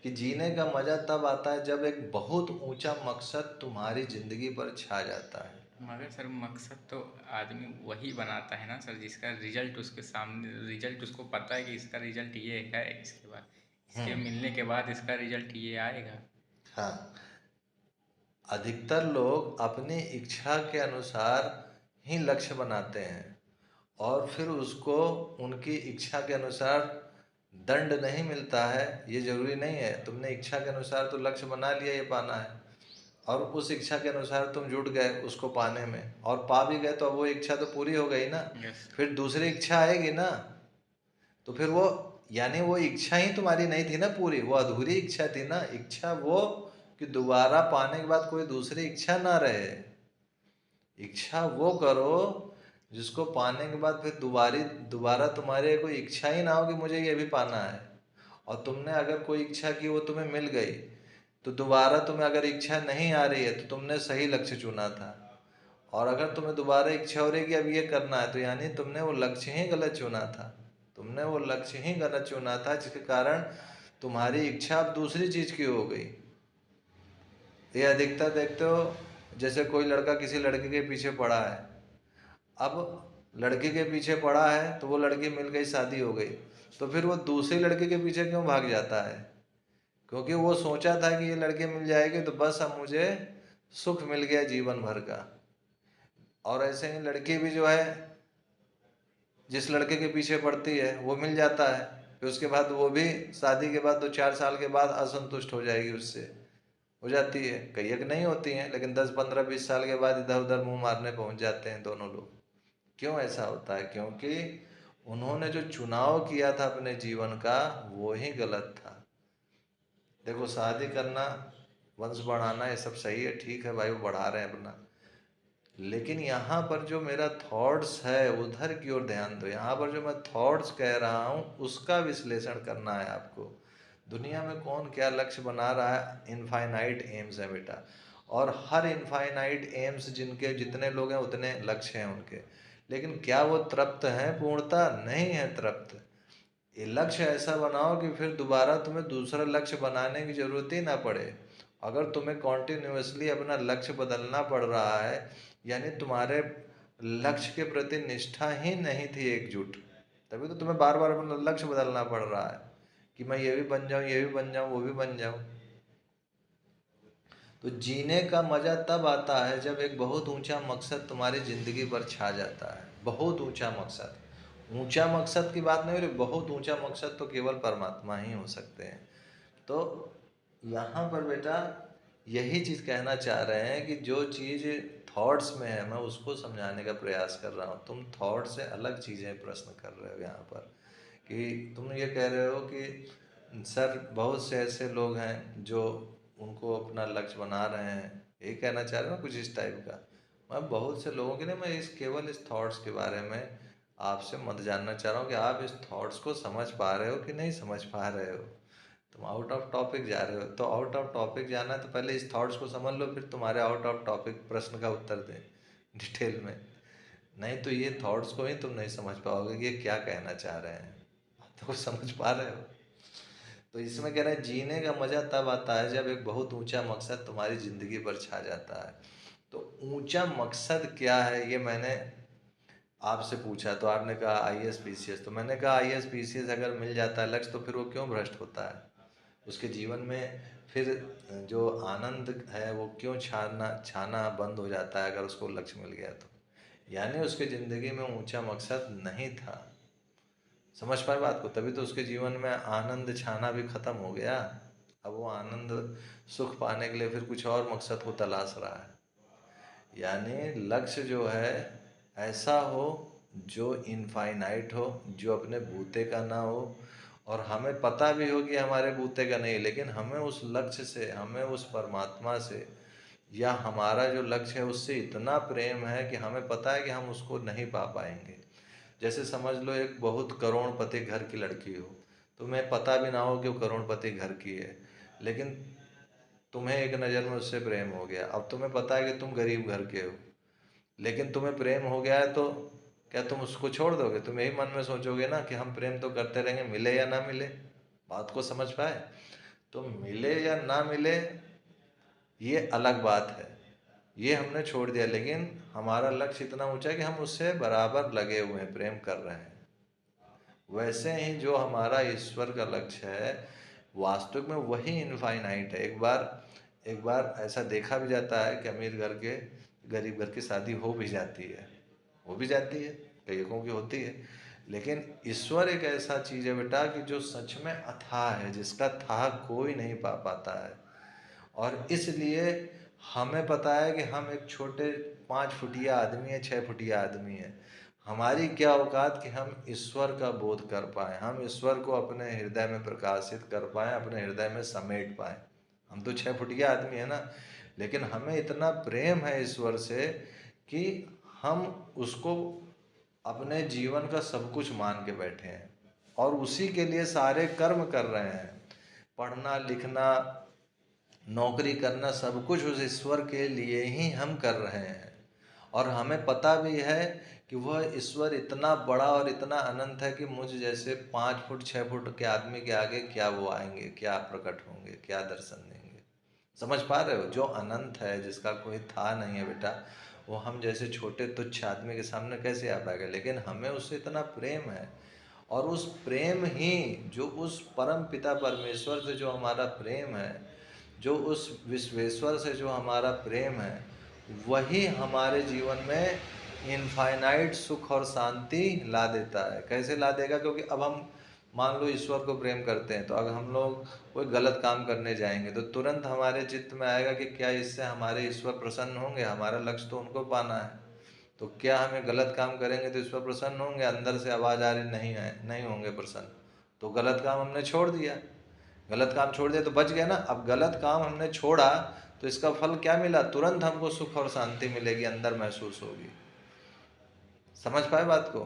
कि जीने का मज़ा तब आता है जब एक बहुत ऊंचा मकसद तुम्हारी ज़िंदगी पर छा जाता है।
मगर सर मकसद तो आदमी वही बनाता है ना सर, जिसका रिजल्ट उसके सामने, रिजल्ट उसको पता है कि इसका रिजल्ट ये है, इसके बाद इसके मिलने के बाद इसका रिजल्ट ये आएगा।
हाँ, अधिकतर लोग अपनी इच्छा के अनुसार ही लक्ष्य बनाते हैं और फिर उसको उनकी इच्छा के अनुसार दंड नहीं मिलता है। ये जरूरी नहीं है, तुमने इच्छा के अनुसार तो लक्ष्य बना लिया, ये पाना है, और उस इच्छा के अनुसार तुम जुट गए उसको पाने में और पा भी गए, तो अब वो इच्छा तो पूरी हो गई ना।
यस।
फिर दूसरी इच्छा आएगी ना, तो फिर वो, यानी वो इच्छा ही तुम्हारी नहीं थी ना पूरी, वो अधूरी इच्छा थी ना। इच्छा वो कि दोबारा पाने के बाद कोई दूसरी इच्छा ना रहे। इच्छा वो करो जिसको पाने के बाद फिर दोबारा तुम्हारे कोई इच्छा ही ना हो कि मुझे ये भी पाना है। और तुमने अगर कोई इच्छा की, वो तुम्हें मिल गई, तो दोबारा तुम्हें अगर इच्छा नहीं आ रही है तो तुमने सही लक्ष्य चुना था। और अगर तुम्हें दोबारा इच्छा हो रही कि अब ये करना है, तो यानी तुमने वो लक्ष्य ही गलत चुना था। तुमने वो लक्ष्य ही गलत चुना था, जिसके कारण तुम्हारी इच्छा अब दूसरी चीज की हो गई। ये अधिकतर देखते हो, जैसे कोई लड़का किसी लड़के के पीछे पड़ा है, अब लड़के के पीछे पड़ा है तो वो लड़की मिल गई, शादी हो गई, तो फिर वो दूसरे लड़के के पीछे क्यों भाग जाता है? क्योंकि वो सोचा था कि ये लड़के मिल जाएगी तो बस अब मुझे सुख मिल गया जीवन भर का। और ऐसे ही लड़की भी जो है, जिस लड़के के पीछे पड़ती है वो मिल जाता है, फिर उसके बाद वो भी शादी के बाद 2-4 साल के बाद असंतुष्ट हो जाएगी, उससे हो जाती है। कई एक नहीं होती हैं, लेकिन 10-15-20 साल के बाद इधर उधर मुंह मारने पहुंच जाते हैं दोनों लोग। क्यों ऐसा होता है? क्योंकि उन्होंने जो चुनाव किया था अपने जीवन का, वो ही गलत था। देखो, शादी करना, वंश बढ़ाना, ये सब सही है, ठीक है भाई, वो बढ़ा रहे हैं अपना, लेकिन यहाँ पर जो मेरा थॉट्स है उधर की ओर ध्यान दो। यहाँ पर जो मैं थॉट्स कह रहा हूँ उसका विश्लेषण करना है आपको। दुनिया में कौन क्या लक्ष्य बना रहा है? इनफाइनाइट एम्स है बेटा, और हर इनफाइनाइट एम्स, जिनके जितने लोग हैं उतने लक्ष्य हैं उनके, लेकिन क्या वो तृप्त हैं? पूर्णता नहीं है तृप्त। ये लक्ष्य ऐसा बनाओ कि फिर दोबारा तुम्हें दूसरा लक्ष्य बनाने की जरूरत ही ना पड़े। अगर तुम्हें कॉन्टिन्यूसली अपना लक्ष्य बदलना पड़ रहा है, यानी तुम्हारे लक्ष्य के प्रति निष्ठा ही नहीं थी एकजुट, तभी तो तुम्हें बार बार अपना लक्ष्य बदलना पड़ रहा है कि मैं ये भी बन जाऊं, ये भी बन जाऊं, वो भी बन जाऊं। तो जीने का मजा तब आता है जब एक बहुत ऊंचा मकसद तुम्हारी जिंदगी पर छा जाता है। बहुत ऊंचा मकसद, ऊंचा मकसद की बात नहीं हो रही, बहुत ऊंचा मकसद तो केवल परमात्मा ही हो सकते हैं। तो यहाँ पर बेटा यही चीज़ कहना चाह रहे हैं कि जो चीज़ थॉट्स में है, मैं उसको समझाने का प्रयास कर रहा हूँ। तुम थॉट से अलग चीज़ें प्रश्न कर रहे हो यहाँ पर, कि तुम ये कह रहे हो कि सर बहुत से ऐसे लोग हैं जो उनको अपना लक्ष्य बना रहे हैं, यही कहना चाह रहे हो कुछ इस टाइप का। मैं बहुत से लोगों के लिए, मैं केवल इस थॉट्स के बारे में आपसे मत जानना चाह रहा हूँ कि आप इस थॉट्स को समझ पा रहे हो कि नहीं समझ पा रहे हो। तुम आउट ऑफ टॉपिक जा रहे हो, तो आउट ऑफ टॉपिक जाना है तो पहले इस थॉट्स को समझ लो, फिर तुम्हारे आउट ऑफ टॉपिक प्रश्न का उत्तर दें डिटेल में। नहीं तो ये थॉट्स को ही तुम नहीं समझ पाओगे कि ये क्या कहना चाह रहे हैं। तो कुछ समझ पा रहे हो? तो इसमें कह रहे हैं जीने का मजा तब आता है जब एक बहुत ऊंचा मकसद तुम्हारी जिंदगी पर छा जाता है। तो ऊंचा मकसद क्या है, ये मैंने आपसे पूछा, तो आपने कहा आईएएस पीसीएस। तो मैंने कहा आईएएस पीसीएस अगर मिल जाता है लक्ष्य, तो फिर वो क्यों भ्रष्ट होता है? उसके जीवन में फिर जो आनंद है वो क्यों छाना छाना बंद हो जाता है अगर उसको लक्ष्य मिल गया तो? यानी उसके ज़िंदगी में ऊंचा मकसद नहीं था। समझ पाए बात को? तभी तो उसके जीवन में आनंद छाना भी खत्म हो गया। अब वो आनंद सुख पाने के लिए फिर कुछ और मकसद को तलाश रहा है। यानी लक्ष्य जो है ऐसा हो जो इनफाइनाइट हो, जो अपने बूते का ना हो, और हमें पता भी हो कि हमारे बूते का नहीं, लेकिन हमें उस लक्ष्य से, हमें उस परमात्मा से, या हमारा जो लक्ष्य है उससे इतना प्रेम है कि हमें पता है कि हम उसको नहीं पा पाएंगे। जैसे समझ लो एक बहुत करोड़पति घर की लड़की हो, तुम्हें पता भी ना हो कि वो करोड़पति घर की है, लेकिन तुम्हें एक नज़र में उससे प्रेम हो गया। अब तुम्हें पता है कि तुम गरीब घर के हो, लेकिन तुम्हें प्रेम हो गया है, तो क्या तुम उसको छोड़ दोगे? तुम यही मन में सोचोगे ना कि हम प्रेम तो करते रहेंगे, मिले या ना मिले। बात को समझ पाए? तो मिले या ना मिले ये अलग बात है, ये हमने छोड़ दिया, लेकिन हमारा लक्ष्य इतना ऊंचा है कि हम उससे बराबर लगे हुए हैं, प्रेम कर रहे हैं। वैसे ही जो हमारा ईश्वर का लक्ष्य है वास्तविक में वही इनफाइनाइट है। एक बार ऐसा देखा भी जाता है कि अमीर घर के गरीब घर की शादी हो भी जाती है, कईयों की होती है, लेकिन ईश्वर एक ऐसा चीज़ है बेटा कि जो सच में अथाह है, जिसका था कोई नहीं पा पाता है। और इसलिए हमें पता है कि हम एक छोटे 5 फुटिया आदमी है, 6 फुटिया आदमी है। हमारी क्या औकात कि हम ईश्वर का बोध कर पाएँ, हम ईश्वर को अपने हृदय में प्रकाशित कर पाएँ, अपने हृदय में समेट पाएँ। हम तो 6 फुटिया आदमी है ना, लेकिन हमें इतना प्रेम है ईश्वर से कि हम उसको अपने जीवन का सब कुछ मान के बैठे हैं और उसी के लिए सारे कर्म कर रहे हैं। पढ़ना लिखना नौकरी करना सब कुछ उस ईश्वर के लिए ही हम कर रहे हैं। और हमें पता भी है कि वह ईश्वर इतना बड़ा और इतना अनंत है कि मुझ जैसे 5 फुट 6 फुट के आदमी के आगे क्या वो आएंगे, क्या प्रकट होंगे, क्या दर्शन देंगे। समझ पा रहे हो? जो अनंत है, जिसका कोई था नहीं है बेटा, वो हम जैसे छोटे तुच्छ आदमी के सामने कैसे आ पाएगा? लेकिन हमें उससे इतना प्रेम है, और उस प्रेम ही जो उस परम पिता परमेश्वर से जो हमारा प्रेम है, जो उस विश्वेश्वर से जो हमारा प्रेम है, वही हमारे जीवन में इनफाइनाइट सुख और शांति ला देता है। कैसे ला देगा? क्योंकि अब हम मान लो ईश्वर को प्रेम करते हैं, तो अगर हम लोग कोई गलत काम करने जाएंगे तो तुरंत हमारे चित्त में आएगा कि क्या इससे हमारे ईश्वर प्रसन्न होंगे? हमारा लक्ष्य तो उनको पाना है। तो क्या हमें गलत काम करेंगे तो ईश्वर प्रसन्न होंगे? अंदर से आवाज़ आ रही नहीं है, नहीं होंगे प्रसन्न। तो गलत काम हमने छोड़ दिया, गलत काम छोड़ दिया तो बच गया ना। अब गलत काम हमने छोड़ा तो इसका फल क्या मिला? तुरंत हमको सुख और शांति मिलेगी, अंदर महसूस होगी। समझ पाए बात को?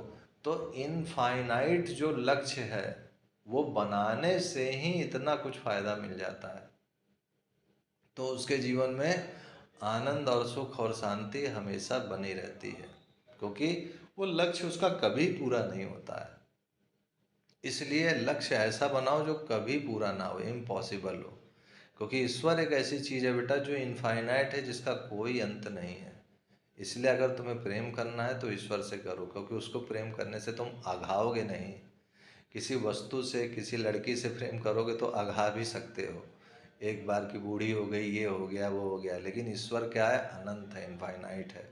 तो इनफाइनाइट जो लक्ष्य है वो बनाने से ही इतना कुछ फायदा मिल जाता है। तो उसके जीवन में आनंद और सुख और शांति हमेशा बनी रहती है, क्योंकि वो लक्ष्य उसका कभी पूरा नहीं होता है। इसलिए लक्ष्य ऐसा बनाओ जो कभी पूरा ना हो, इम्पॉसिबल हो। क्योंकि ईश्वर एक ऐसी चीज़ है बेटा जो इनफाइनाइट है, जिसका कोई अंत नहीं है। इसलिए अगर तुम्हें प्रेम करना है तो ईश्वर से करो, क्योंकि उसको प्रेम करने से तुम आघाओगे नहीं। किसी वस्तु से, किसी लड़की से प्रेम करोगे तो आघा भी सकते हो, एक बार की बूढ़ी हो गई, ये हो गया, वो हो गया। लेकिन ईश्वर क्या है? अनंत है, इनफाइनाइट है।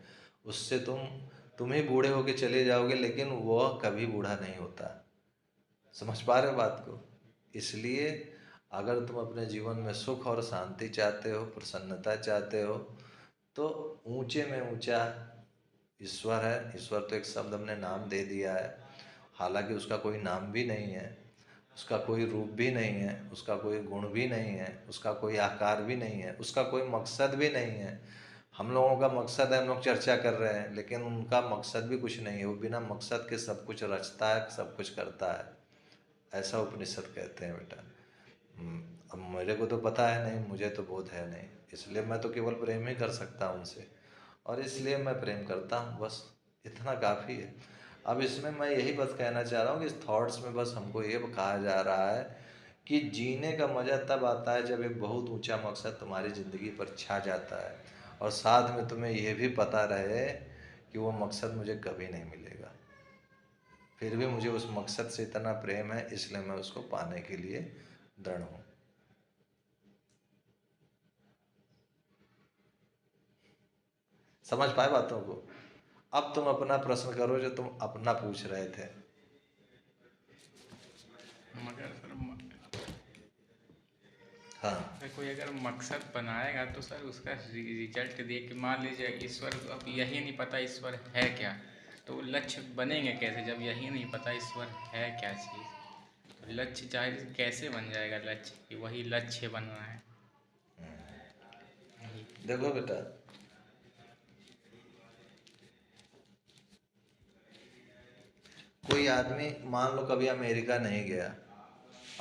उससे तुम ही बूढ़े होके चले जाओगे, लेकिन वह कभी बूढ़ा नहीं होता। समझ पा रहे हो बात को? इसलिए अगर तुम अपने जीवन में सुख और शांति चाहते हो, प्रसन्नता चाहते हो, तो ऊंचे में ऊंचा ईश्वर है। ईश्वर तो एक शब्द हमने नाम दे दिया है, हालांकि उसका कोई नाम भी नहीं है, उसका कोई रूप भी नहीं है, उसका कोई गुण भी नहीं है, उसका कोई आकार भी नहीं है, उसका कोई मकसद भी नहीं है। हम लोगों का मकसद है, हम लोग चर्चा कर रहे हैं, लेकिन उनका मकसद भी कुछ नहीं है। वो बिना मकसद के सब कुछ रचता है, सब कुछ करता है, ऐसा उपनिषद कहते हैं बेटा। अब मेरे को तो पता है नहीं, मुझे तो बोध है नहीं, इसलिए मैं तो केवल प्रेम ही कर सकता हूँ उनसे, और इसलिए मैं प्रेम करता हूँ, बस इतना काफ़ी है। अब इसमें मैं यही बस कहना चाह रहा हूँ कि इस थॉट्स में बस हमको ये कहा जा रहा है कि जीने का मज़ा तब आता है जब एक बहुत ऊंचा मकसद तुम्हारी ज़िंदगी पर छा जाता है, और साथ में तुम्हें ये भी पता रहे कि वो मकसद मुझे कभी नहीं मिलेगा, फिर भी मुझे उस मकसद से इतना प्रेम है, इसलिए मैं उसको पाने के लिए दृढ़ हूँ। समझ पाए बातों को? अब तुम अपना प्रश्न करो जो तुम अपना पूछ रहे थे।
मगर सर
हाँ,
कोई अगर मकसद बनाएगा तो सर उसका रिजल्ट देख के, मान लीजिए ईश्वर, अब यही नहीं पता ईश्वर है क्या, तो लक्ष्य बनेंगे कैसे जब यही नहीं पता ईश्वर है क्या चीज़? तो लक्ष्य चाहे कैसे बन जाएगा लक्ष्य कि वही लक्ष्य बनना है?
देखो बेटा, कोई आदमी मान लो कभी अमेरिका नहीं गया,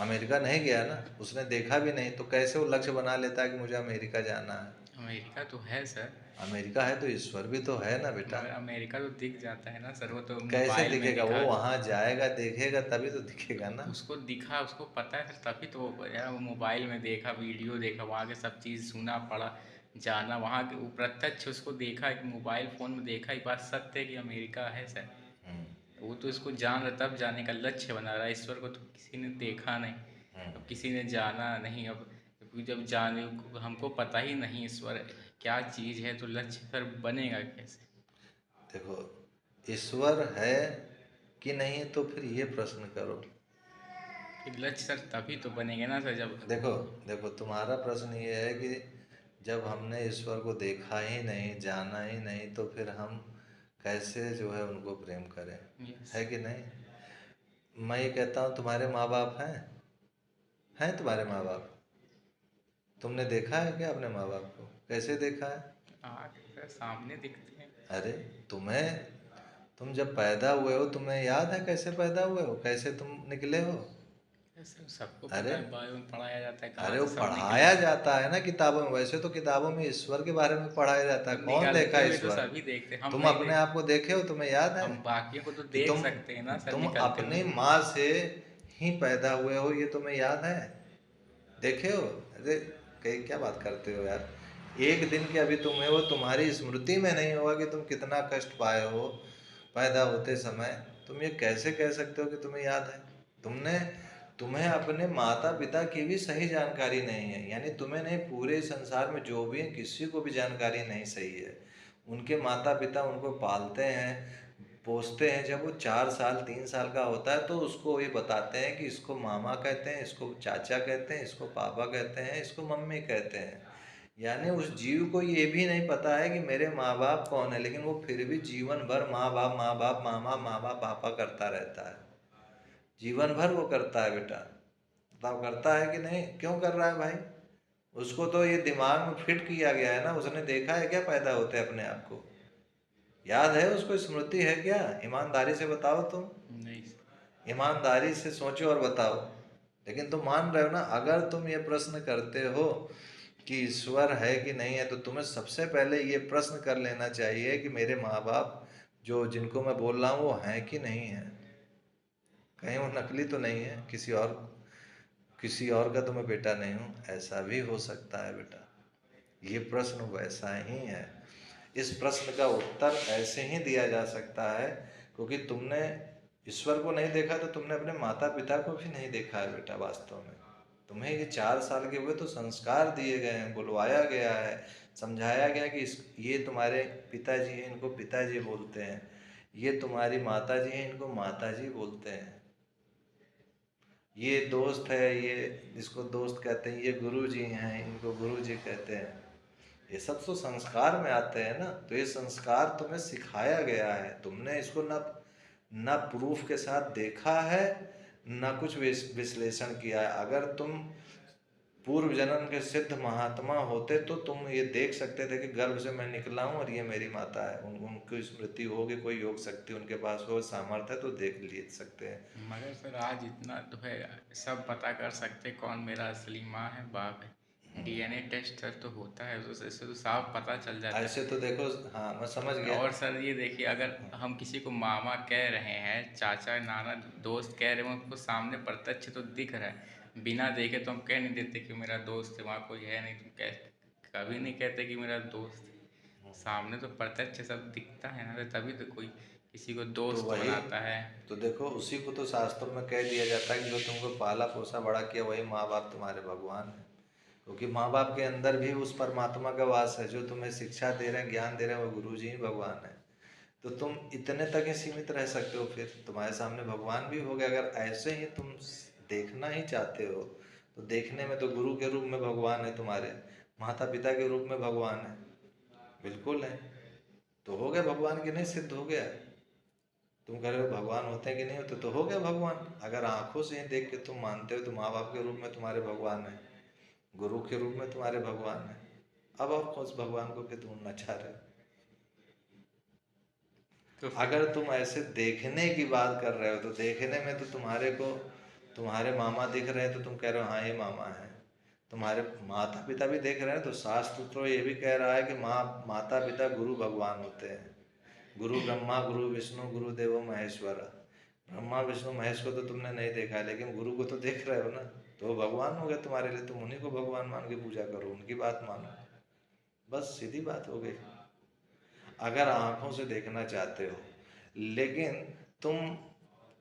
अमेरिका नहीं गया ना, उसने देखा भी नहीं, तो कैसे वो लक्ष्य बना लेता है कि मुझे अमेरिका जाना है।
अमेरिका तो है सर,
अमेरिका है तो ईश्वर भी तो है ना बेटा।
मगर अमेरिका तो दिख जाता है ना सर, वो तो
कैसे
मोबाइल में
दिखेगा, वो
दिखा।
वहां जाएगा देखेगा तभी तो दिखेगा ना।
उसको दिखा, उसको पता है सर, तभी तो वो यार वो मोबाइल में देखा, वीडियो देखा, वहाँ के सब चीज़ सुना पढ़ा, जाना वहाँ के, वो प्रत्यक्ष उसको देखा कि मोबाइल फ़ोन में देखा, ही बात सत्य है कि अमेरिका है सर।
हम्म।
वो तो इसको जान रहा, तब जाने का लक्ष्य बना रहा है। ईश्वर को तो किसी ने देखा नहीं,
हम्म।
अब किसी ने जाना नहीं। अब क्योंकि जब जाने हमको पता ही नहीं ईश्वर क्या चीज़ है, तो लक्ष्य फिर बनेगा कैसे?
देखो, ईश्वर है कि नहीं तो फिर ये प्रश्न करो।
फिर लक्ष्य सर तभी तो बनेगा ना सर, जब
देखो, देखो तुम्हारा प्रश्न ये है कि जब हमने ईश्वर को देखा ही नहीं, जाना ही नहीं, तो फिर हम कैसे जो है उनको प्रेम करें,
यस।
है कि नहीं। मैं ये कहता हूँ, तुम्हारे माँ बाप हैं तुम्हारे माँ बाप। तुमने देखा है क्या अपने माँ बाप को, कैसे देखा है।
आँख सर सामने दिखते हैं।
अरे तुम जब पैदा हुए हो, तुम्हें याद है कैसे पैदा हुए हो, कैसे तुम निकले हो।
सर सबको
अरे
पता है, बायो में पढ़ाया जाता है कहाँ
अरे वो
से सब निकले।
पढ़ाया जाता है ना किताबों में, वैसे तो किताबों में ईश्वर के बारे में पढ़ाया जाता है,
तो
कौन देखा
निकलते हुए तो
ईश्वर।
सभी देखते हैं, हम
तुम
नहीं
अपने
देख।
आप को देखे हो, तुम्हें याद है
हम बाकियों को तो
कि
देख
तुम
सकते हैं ना सर
तुम
निकलते हुए।
अपनी माँ से ही पैदा हुए हो, ये तुम्हें याद है, देखे हो। अरे कई क्या बात करते हो यार, एक दिन के अभी तुम हो, तुम्हारी स्मृति में नहीं होगा कि तुम कितना कष्ट पाए हो पैदा होते समय। तुम ये कैसे कह सकते हो कि तुम्हें याद है। तुमने तुम्हें अपने माता पिता की भी सही जानकारी नहीं है, यानी तुम्हें नहीं, पूरे संसार में जो भी है किसी को भी जानकारी नहीं सही है। उनके माता पिता उनको पालते हैं, पोसते हैं, जब वो 4 साल 3 साल का होता है तो उसको ये बताते हैं कि इसको मामा कहते हैं, इसको चाचा कहते हैं, इसको पापा कहते हैं, इसको मम्मी कहते हैं। यानी उस जीव को ये भी नहीं पता है कि मेरे माँ बाप कौन है, लेकिन वो फिर भी जीवन भर माँ बाप मामा मामा पापा करता रहता है। जीवन भर वो करता है बेटा, बताओ करता है कि नहीं, क्यों कर रहा है भाई। उसको तो ये दिमाग में फिट किया गया है ना, उसने देखा है क्या पैदा होते अपने आप को, याद है उसको, स्मृति है क्या, ईमानदारी से बताओ तुम।
नहीं।
ईमानदारी से सोचो और बताओ। लेकिन तुम मान रहे हो ना, अगर तुम ये प्रश्न करते हो कि ईश्वर है कि नहीं है, तो तुम्हें सबसे पहले ये प्रश्न कर लेना चाहिए कि मेरे माँ बाप जो जिनको मैं बोल रहा हूँ वो हैं कि नहीं है, कहीं वो नकली तो नहीं है, किसी और का तो मैं बेटा नहीं हूँ, ऐसा भी हो सकता है बेटा। ये प्रश्न वैसा ही है, इस प्रश्न का उत्तर ऐसे ही दिया जा सकता है, क्योंकि तुमने ईश्वर को नहीं देखा तो तुमने अपने माता पिता को भी नहीं देखा है बेटा। वास्तव में तुम्हें ये 4 साल के हुए तो संस्कार दिए गए हैं, बुलवाया गया है, समझाया गया कि ये तुम्हारे पिताजी हैं, इनको पिताजी बोलते हैं, ये तुम्हारी माताजी हैं, इनको माताजी बोलते हैं, ये दोस्त है, ये इसको दोस्त कहते हैं, ये गुरु जी हैं, इनको गुरु जी कहते हैं। ये सब तो संस्कार में आते हैं ना, तो ये संस्कार तुम्हें सिखाया गया है, तुमने इसको न प्रूफ के साथ देखा है, न कुछ विश्लेषण किया है। अगर तुम पूर्व जन्म के सिद्ध महात्मा होते तो तुम ये देख सकते थे कि गर्भ से मैं निकला हूँ और ये मेरी माता है, उनकी स्मृति होगी, कोई योग शक्ति उनके पास हो, सामर्थ्य है तो देख ले सकते हैं।
मगर सर आज इतना तो है, सब पता कर सकते कौन मेरा असली माँ है बाप है। डीएनए टेस्ट सर तो होता है, तो इससे तो साफ पता चल जाता
ऐसे तो देखो, हाँ मैं समझ
है।
गया।
और सर ये देखिए, अगर हम किसी को मामा कह रहे हैं, चाचा नाना दोस्त कह रहे हैं, उनको सामने प्रत्यक्ष तो दिख रहा है, बिना देखे तो हम कह नहीं देते कि मेरा दोस्त है, वहाँ कोई है नहीं, तुम कह कभी नहीं कहते कि मेरा दोस्त है। सामने तो प्रत्यक्ष सब दिखता है ना, तो तभी तो कोई किसी को
तो
दोस्त
वही,
बनाता है।
तो देखो उसी को तो शास्त्रों में कह दिया जाता है कि जो तुमको पाला पोसा बड़ा किया वही माँ बाप तुम्हारे भगवान है। क्योंकि माँ बाप के अंदर भी उस परमात्मा का वास है, जो तुम्हें शिक्षा दे रहे हैं, ज्ञान दे रहे हैं, वो गुरु जी ही भगवान है। तो तुम इतने तक ही सीमित रह सकते हो, फिर तुम्हारे सामने भगवान भी हो गया। अगर ऐसे ही तुम देखना ही चाहते हो तो देखने में तो गुरु के रूप में भगवान है, तुम्हारे माता पिता के रूप में भगवान है, बिल्कुल है। तो हो गया भगवान की नहीं, सिद्ध हो गया। तुम कह रहे हो भगवान होते हैं कि नहीं होते, तो हो गया भगवान। अगर आंखों से ही देख के तुम मानते हो तो माँ बाप के रूप में तुम्हारे भगवान है, गुरु के रूप में तुम्हारे भगवान है। अब आप उस भगवान को फिर ढूंढना चाह रहे हो।
तो फिर
अगर तुम ऐसे देखने की बात कर रहे हो तो देखने में तो तुम्हारे को तुम्हारे मामा दिख रहे हैं तो तुम कह रहे हो हाँ ये मामा है। तुम्हारे माता पिता भी देख रहे हैं तो शास्त्र तो ये भी कह रहा है कि माता पिता गुरु भगवान होते हैं। गुरु ब्रह्मा गुरु विष्णु गुरु देवो महेश्वर। ब्रह्मा विष्णु महेश को तो तुमने नहीं देखा है, लेकिन गुरु को तो देख रहे हो ना, तो वो भगवान हो गए तुम्हारे लिए। तुम उन्हीं को भगवान मान के पूजा करो, उनकी बात मानो, बस सीधी बात हो गई। अगर आंखों से देखना चाहते हो, लेकिन तुम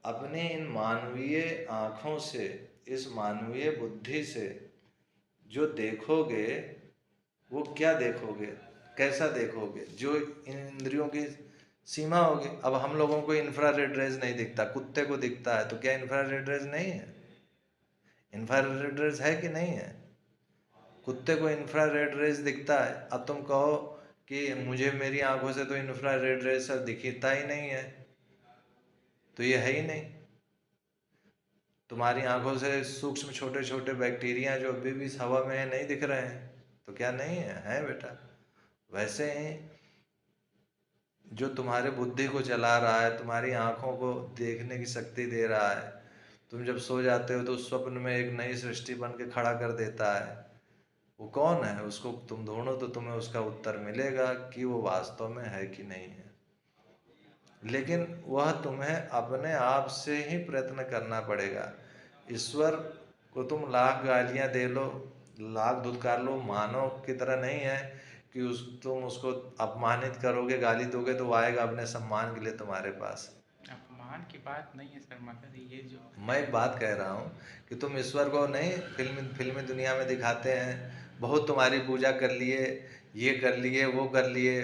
अपने इन मानवीय आंखों से, इस मानवीय बुद्धि से जो देखोगे वो क्या देखोगे, कैसा देखोगे? जो इन इंद्रियों की सीमा होगी। अब हम लोगों को इंफ्रारेड रेज नहीं दिखता, कुत्ते को दिखता है, तो क्या इंफ्रारेड रेज नहीं है? इंफ्रारेड रेज है कि नहीं है? कुत्ते को इंफ्रारेड रेज दिखता है। अब तुम कहो कि मुझे मेरी आंखों से तो इंफ्रारेड रेज सर दिखता ही नहीं है, तो ये है ही नहीं। तुम्हारी आंखों से सूक्ष्म छोटे छोटे बैक्टीरिया जो अभी भी इस हवा में है नहीं दिख रहे हैं, तो क्या नहीं है? है बेटा। वैसे ही जो तुम्हारे बुद्धि को चला रहा है, तुम्हारी आंखों को देखने की शक्ति दे रहा है, तुम जब सो जाते हो तो स्वप्न में एक नई सृष्टि बन के खड़ा कर देता है, वो कौन है? उसको तुम ढूंढो तो तुम्हें उसका उत्तर मिलेगा कि वो वास्तव में है कि नहीं है। लेकिन वह तुम्हें अपने आप से ही प्रयत्न करना पड़ेगा। ईश्वर को तुम लाख गालियां दे लो, लाख धुतकार लो, मानव की तरह नहीं है कि तुम उसको अपमानित करोगे, गाली दोगे तो वो आएगा अपने सम्मान के लिए तुम्हारे पास।
अपमान की बात नहीं है सर, मगर ये जो
मैं एक बात कह रहा हूँ कि तुम ईश्वर को नहीं फिल्मी दुनिया में दिखाते हैं, बहुत तुम्हारी पूजा कर लिए, ये कर लिए, वो कर लिए,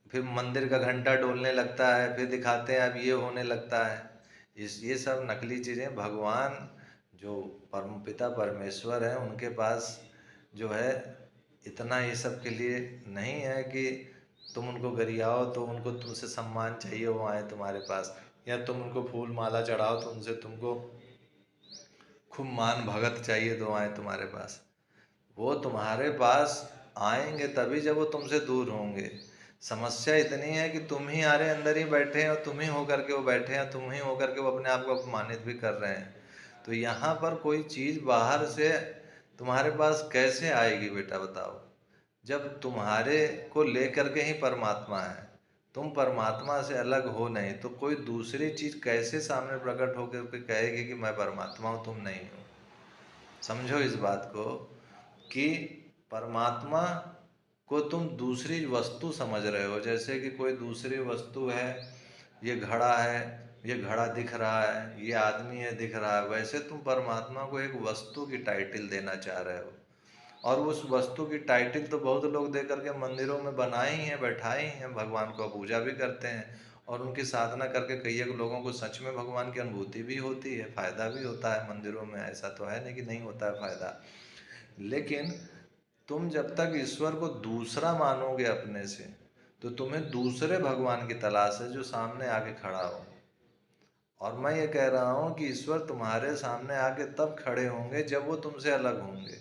फिर मंदिर का घंटा डोलने लगता है, फिर दिखाते हैं अब ये होने लगता है। ये सब नकली चीज़ें। भगवान जो परम पिता परमेश्वर है, उनके पास जो है इतना ये सब के लिए नहीं है कि तुम उनको गरियाओ तो उनको तुमसे सम्मान चाहिए वो आए तुम्हारे पास, या तुम उनको फूल माला चढ़ाओ तो उनसे तुमको खूब मान भगत चाहिए तो आए तुम्हारे पास। वो तुम्हारे पास आएंगे तभी जब वो तुमसे दूर होंगे। समस्या इतनी है कि तुम ही आरे अंदर ही बैठे हैं और तुम ही होकर के वो बैठे हैं, तुम ही होकर के वो अपने आप को अपमानित भी कर रहे हैं। तो यहाँ पर कोई चीज़ बाहर से तुम्हारे पास कैसे आएगी बेटा बताओ? जब तुम्हारे को लेकर के ही परमात्मा है, तुम परमात्मा से अलग हो नहीं, तो कोई दूसरी चीज़ कैसे सामने प्रकट होकर के कहेगी कि मैं परमात्मा हूँ, तुम नहीं हो? समझो इस बात को कि परमात्मा को तुम दूसरी वस्तु समझ रहे हो। जैसे कि कोई दूसरी वस्तु है, ये घड़ा है, ये घड़ा दिख रहा है, ये आदमी है दिख रहा है, वैसे तुम परमात्मा को एक वस्तु की टाइटल देना चाह रहे हो। और उस वस्तु की टाइटल तो बहुत लोग दे करके मंदिरों में बनाए ही हैं, बैठाए ही हैं, भगवान को पूजा भी करते हैं और उनकी साधना करके कई एक लोगों को सच में भगवान की अनुभूति भी होती है, फ़ायदा भी होता है मंदिरों में। ऐसा तो है नहीं कि नहीं होता है फ़ायदा। लेकिन तुम जब तक ईश्वर को दूसरा मानोगे अपने से, तो तुम्हें दूसरे भगवान की तलाश है जो सामने आके खड़ा हो। और मैं ये कह रहा हूँ कि ईश्वर तुम्हारे सामने आके तब खड़े होंगे जब वो तुमसे अलग होंगे।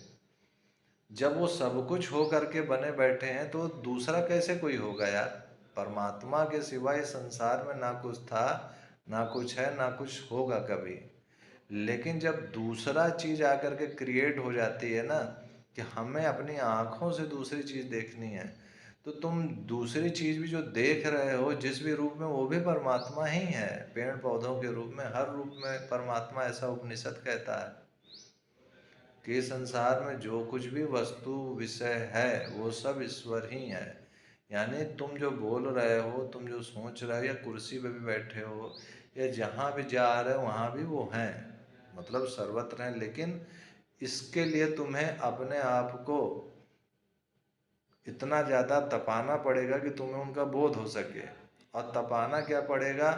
जब वो सब कुछ हो करके बने बैठे हैं तो दूसरा कैसे कोई होगा यार? परमात्मा के सिवाय संसार में ना कुछ था, ना कुछ है, ना कुछ होगा कभी। लेकिन जब दूसरा चीज आकर के क्रिएट हो जाती है ना, कि हमें अपनी आंखों से दूसरी चीज देखनी है, तो तुम दूसरी चीज भी जो देख रहे हो जिस भी रूप में, वो भी परमात्मा ही है। पेड़ पौधों के रूप में, हर रूप में परमात्मा, ऐसा उपनिषद कहता है कि संसार में जो कुछ भी वस्तु विषय है वो सब ईश्वर ही है। यानी तुम जो बोल रहे हो, तुम जो सोच रहे हो, या कुर्सी पे भी बैठे हो, या जहाँ भी जा रहे हो वहाँ भी वो हैं, मतलब सर्वत्र हैं। लेकिन इसके लिए तुम्हें अपने आप को इतना ज़्यादा तपाना पड़ेगा कि तुम्हें उनका बोध हो सके। और तपाना क्या पड़ेगा?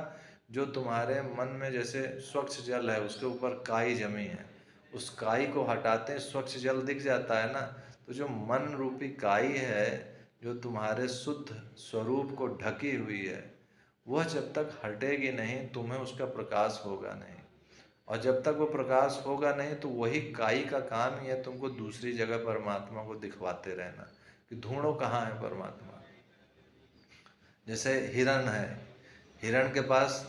जो तुम्हारे मन में जैसे स्वच्छ जल है, उसके ऊपर काई जमी है, उस काई को हटाते हैं स्वच्छ जल दिख जाता है ना। तो जो मन रूपी काई है, जो तुम्हारे शुद्ध स्वरूप को ढकी हुई है, वह जब तक हटेगी नहीं, तुम्हें उसका प्रकाश होगा नहीं। और जब तक वो प्रकाश होगा नहीं, तो वही काई का काम ही है तुमको दूसरी जगह परमात्मा को दिखवाते रहना कि ढूंढो कहाँ है परमात्मा। जैसे हिरण है, हिरण के पास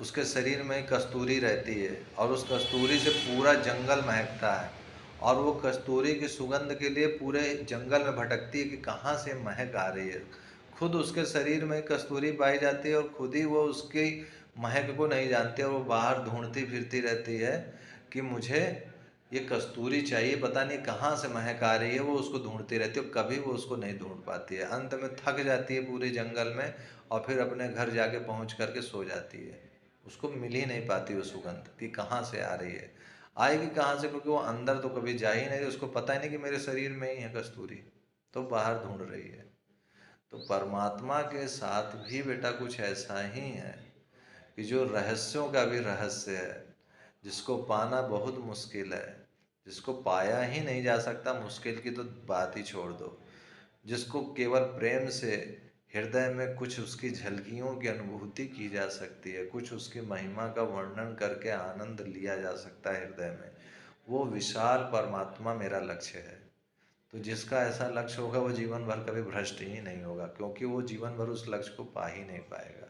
उसके शरीर में कस्तूरी रहती है और उस कस्तूरी से पूरा जंगल महकता है और वो कस्तूरी की सुगंध के लिए पूरे जंगल में भटकती है कि कहाँ से महक आ रही है। खुद उसके शरीर में कस्तूरी पाई जाती है और खुद ही वो उसकी महक को नहीं जानती और वो बाहर ढूंढती फिरती रहती है कि मुझे ये कस्तूरी चाहिए, पता नहीं कहाँ से महक आ रही है। वो उसको ढूंढती रहती है और कभी वो उसको नहीं ढूंढ पाती है। अंत में थक जाती है पूरे जंगल में और फिर अपने घर जाके पहुंच करके सो जाती है। उसको मिल ही नहीं पाती वो सुगंध कि कहाँ से आ रही है, आएगी कहाँ से, क्योंकि वो अंदर तो कभी जा ही नहीं रही। उसको पता ही नहीं कि मेरे शरीर में ही है कस्तूरी, तो बाहर ढूंढ रही है। तो परमात्मा के साथ भी बेटा कुछ ऐसा ही है कि जो रहस्यों का भी रहस्य है, जिसको पाना बहुत मुश्किल है, जिसको पाया ही नहीं जा सकता, मुश्किल की तो बात ही छोड़ दो, जिसको केवल प्रेम से हृदय में कुछ उसकी झलकियों की अनुभूति की जा सकती है, कुछ उसकी महिमा का वर्णन करके आनंद लिया जा सकता है हृदय में, वो विशाल परमात्मा मेरा लक्ष्य है। तो जिसका ऐसा लक्ष्य होगा वो जीवन भर कभी भ्रष्ट ही नहीं होगा, क्योंकि वो जीवन भर उस लक्ष्य को पा ही नहीं पाएगा।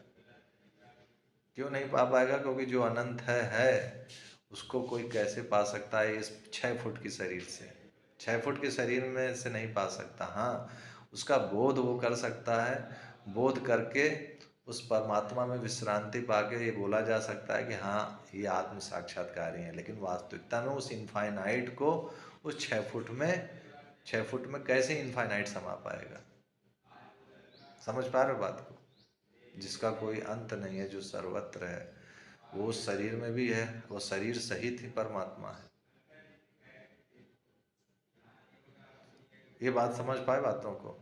क्यों नहीं पा पाएगा? क्योंकि जो अनंत है उसको कोई कैसे पा सकता है इस 6 फुट की शरीर से? 6 फुट के शरीर में से नहीं पा सकता। हाँ, उसका बोध वो कर सकता है। बोध करके उस परमात्मा में विश्रांति पाके ये बोला जा सकता है कि हाँ, ये आत्म साक्षात्कारी है। लेकिन वास्तविकता में उस इनफाइनाइट को उस 6 फुट में कैसे इनफाइनाइट समा पाएगा? समझ पा रहे हो बात को? जिसका कोई अंत नहीं है, जो सर्वत्र है, वो उस शरीर में भी है, वो शरीर सहित ही परमात्मा है। ये बात समझ पाए बातों को?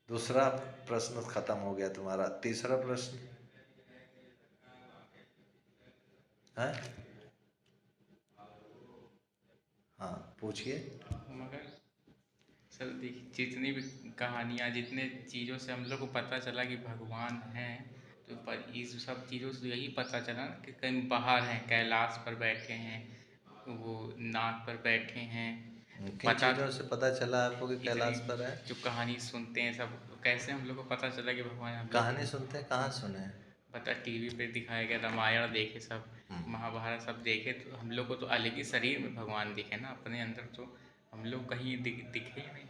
दूसरा प्रश्न खत्म हो गया तुम्हारा। तीसरा प्रश्न है? हाँ, पूछिए।
मगर सर देखिए, जितनी भी कहानियाँ, जितने चीज़ों से हम लोग को पता चला कि भगवान हैं, तो पर इस सब चीज़ों से यही पता चला ना कि कहीं बाहर हैं, कैलाश पर बैठे हैं, वो नाग पर बैठे हैं। तो
किन
पता
चीज़ों से पता चला आपको कि
इतनी
कैलाश पर है?
जो कहानी सुनते हैं सब, कैसे हम लोग को पता चला कि भगवान हम लोग
कहानी सुनते हैं, कहाँ सुने हैं?
पता टीवी पे दिखाया गया, रामायण देखे सब,
हम्म,
महाभारत सब देखे, तो हम लोग को तो अलग ही शरीर में भगवान दिखे ना, अपने अंदर तो हम लोग कहीं दिखे ही नहीं।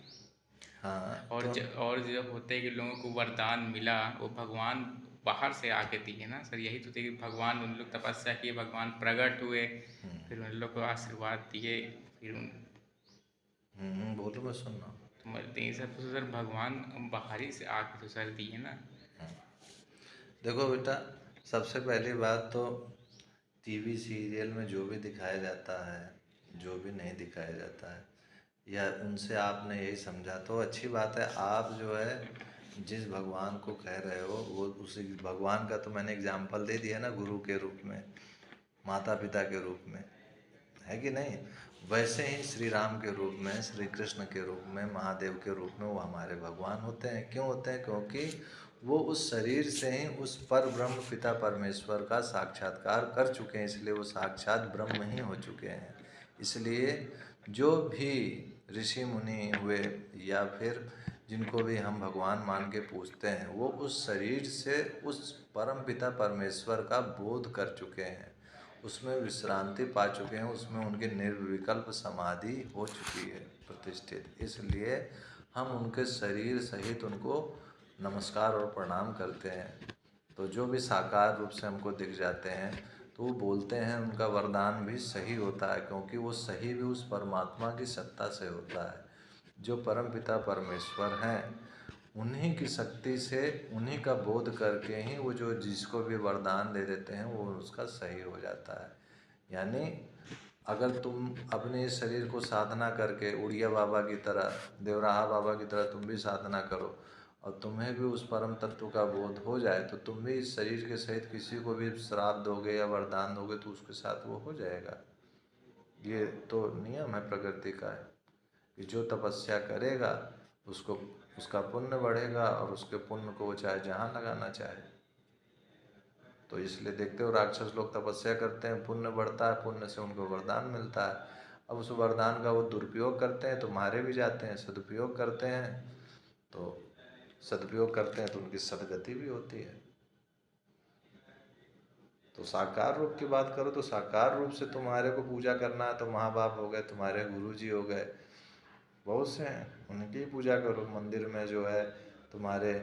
हाँ
और
तो
और जब होते हैं कि लोगों को वरदान मिला, वो भगवान बाहर से आके दिए ना सर, यही तो थे कि भगवान, उन लोग तपस्या किए, भगवान प्रकट हुए, फिर उन लोग को आशीर्वाद दिए, फिर उन
बोलो, मैं सुन रहा हूँ।
तो बोलते हैं सब तो सर भगवान बाहर ही से आके तो सर दिए ना।
देखो बेटा, सबसे पहली बात तो टीवी सीरियल में जो भी दिखाया जाता है, जो भी नहीं दिखाया जाता है, या उनसे आपने यही समझा तो अच्छी बात है। आप जो है जिस भगवान को कह रहे हो वो उसी भगवान का तो मैंने एग्जाम्पल दे दिया ना, गुरु के रूप में, माता पिता के रूप में, है कि नहीं? वैसे ही श्री राम के रूप में, श्री कृष्ण के रूप में, महादेव के रूप में वो हमारे भगवान होते हैं। क्यों होते हैं? क्योंकि वो उस शरीर से ही उस पर ब्रह्म पिता परमेश्वर का साक्षात्कार कर चुके हैं, इसलिए वो साक्षात ब्रह्म ही हो चुके हैं। इसलिए जो भी ऋषि मुनि हुए या फिर जिनको भी हम भगवान मान के पूछते हैं, वो उस शरीर से उस परम पिता परमेश्वर का बोध कर चुके हैं, उसमें विश्रांति पा चुके हैं, उसमें उनकी निर्विकल्प समाधि हो चुकी है प्रतिष्ठित। इसलिए हम उनके शरीर सहित उनको नमस्कार और प्रणाम करते हैं। तो जो भी साकार रूप से हमको दिख जाते हैं तो वो बोलते हैं उनका वरदान भी सही होता है, क्योंकि वो सही भी उस परमात्मा की सत्ता से होता है। जो परम पिता परमेश्वर हैं, उन्हीं की शक्ति से, उन्हीं का बोध करके ही वो जो जिसको भी वरदान दे देते हैं वो उसका सही हो जाता है। यानी अगर तुम अपने इस शरीर को साधना करके उड़िया बाबा की तरह, देवराहा बाबा की तरह तुम भी साधना करो और तुम्हें भी उस परम तत्व का बोध हो जाए, तो तुम भी इस शरीर के सहित किसी को भी श्राप दोगे या वरदान दोगे तो उसके साथ वो हो जाएगा। ये तो नियम है प्रकृति का है कि जो तपस्या करेगा उसको उसका पुण्य बढ़ेगा और उसके पुण्य को वो चाहे जहाँ लगाना चाहे। तो इसलिए देखते हो राक्षस लोग तपस्या करते हैं, पुण्य बढ़ता है, पुण्य से उनको वरदान मिलता है। अब उस वरदान का वो दुरुपयोग करते हैं तो मारे भी जाते हैं, सदुपयोग करते हैं तो सदुपयोग करते हैं तो उनकी सदगति भी होती है। तो साकार रूप की बात करो तो साकार रूप से तुम्हारे को पूजा करना है तो माँ बाप हो गए, तुम्हारे गुरु जी हो गए, बहुत से हैं, उनकी ही पूजा करो। मंदिर में जो है तुम्हारे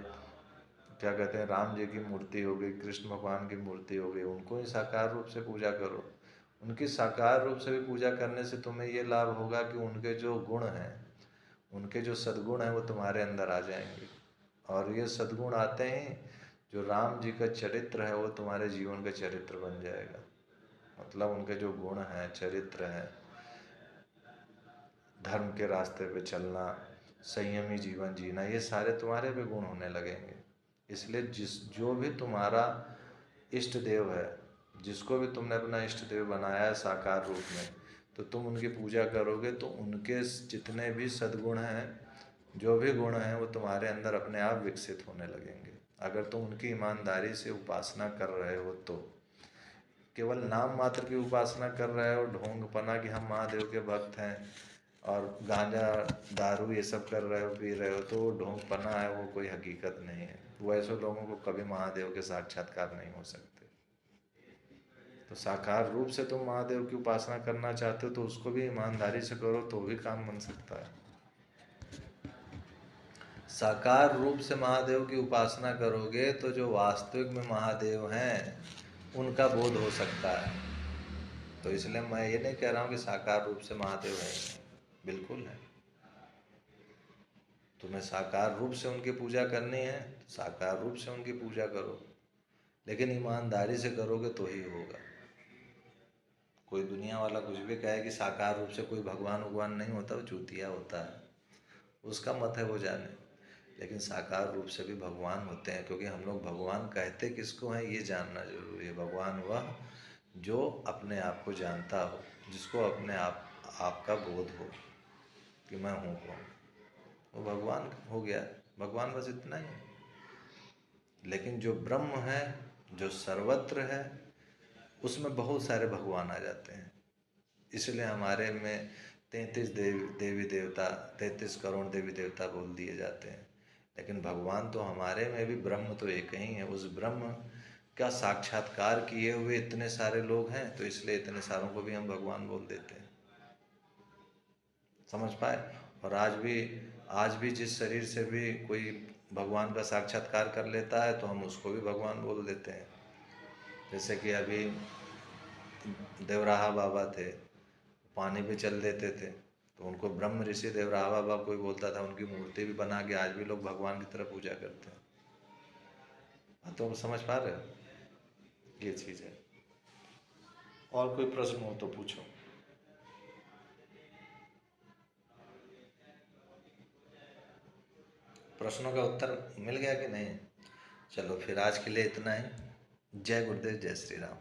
क्या कहते हैं, राम जी की मूर्ति हो गई, कृष्ण भगवान की मूर्ति हो गई, उनको ही साकार रूप से पूजा करो। उनकी साकार रूप से भी पूजा करने से तुम्हें ये लाभ होगा कि उनके जो गुण हैं, उनके जो सद्गुण हैं वो तुम्हारे अंदर आ जाएंगे। और ये सद्गुण आते ही जो राम जी का चरित्र है वो तुम्हारे जीवन का चरित्र बन जाएगा। मतलब उनके जो गुण हैं, चरित्र हैं, धर्म के रास्ते पे चलना, संयमी जीवन जीना, ये सारे तुम्हारे भी गुण होने लगेंगे। इसलिए जो भी तुम्हारा इष्ट देव है, जिसको भी तुमने अपना इष्ट देव बनाया है साकार रूप में, तो तुम उनकी पूजा करोगे तो उनके जितने भी सद्गुण हैं, जो भी गुण हैं, वो तुम्हारे अंदर अपने आप विकसित होने लगेंगे। अगर तुम उनकी ईमानदारी से उपासना कर रहे हो तो। केवल नाम मात्र की उपासना कर रहे हो, ढोंगपना कि हम महादेव के भक्त हैं, और गांजा दारू ये सब कर रहे हो, पी रहे हो, तो ढोंगपना है, वो कोई हकीकत नहीं है। वो ऐसे लोगों को कभी महादेव के साक्षात्कार नहीं हो सकते। तो साकार रूप से तुम महादेव की उपासना करना चाहते हो तो उसको भी ईमानदारी से करो तो भी काम बन सकता है। साकार रूप से महादेव की उपासना करोगे तो जो वास्तविक में महादेव हैं उनका बोध हो सकता है। तो इसलिए मैं ये नहीं कह रहा हूँ कि साकार रूप से महादेव है, बिल्कुल है। तुम्हें साकार रूप से उनकी पूजा करनी है तो साकार रूप से उनकी पूजा करो, लेकिन ईमानदारी से करोगे तो ही होगा। कोई दुनिया वाला कुछ भी कहे कि साकार रूप से कोई भगवान नहीं होता, वो चूतिया होता है, उसका मत है वो जाने। लेकिन साकार रूप से भी भगवान होते हैं, क्योंकि हम लोग भगवान कहते किसको हैं ये जानना जरूरी है। भगवान वह जो अपने आप को जानता हो, जिसको अपने आप का बोध हो कि मैं हूँ कौन, वो भगवान हो गया। भगवान बस इतना ही है। लेकिन जो ब्रह्म है, जो सर्वत्र है, उसमें बहुत सारे भगवान आ जाते हैं। इसलिए हमारे में 33 देवी देवता, 33 करोड़ देवी देवता बोल दिए जाते हैं। लेकिन भगवान तो हमारे में भी ब्रह्म तो एक ही है। उस ब्रह्म का साक्षात्कार किए हुए इतने सारे लोग हैं, तो इसलिए इतने सारों को भी हम भगवान बोल देते हैं। समझ पाए। और आज भी जिस शरीर से भी कोई भगवान का साक्षात्कार कर लेता है तो हम उसको भी भगवान बोल देते हैं। जैसे कि अभी देवराहा बाबा थे, पानी पे चल देते थे, तो उनको ब्रह्म ऋषि देवराहा बाबा कोई बोलता था। उनकी मूर्ति भी बना के आज भी लोग भगवान की तरह पूजा करते हैं। हाँ, तो समझ पा रहे हो, ये चीज़ है। और कोई प्रश्न हो तो पूछो। प्रश्नों का उत्तर मिल गया कि नहीं? चलो फिर आज के लिए इतना ही। जय गुरुदेव, जय श्री राम।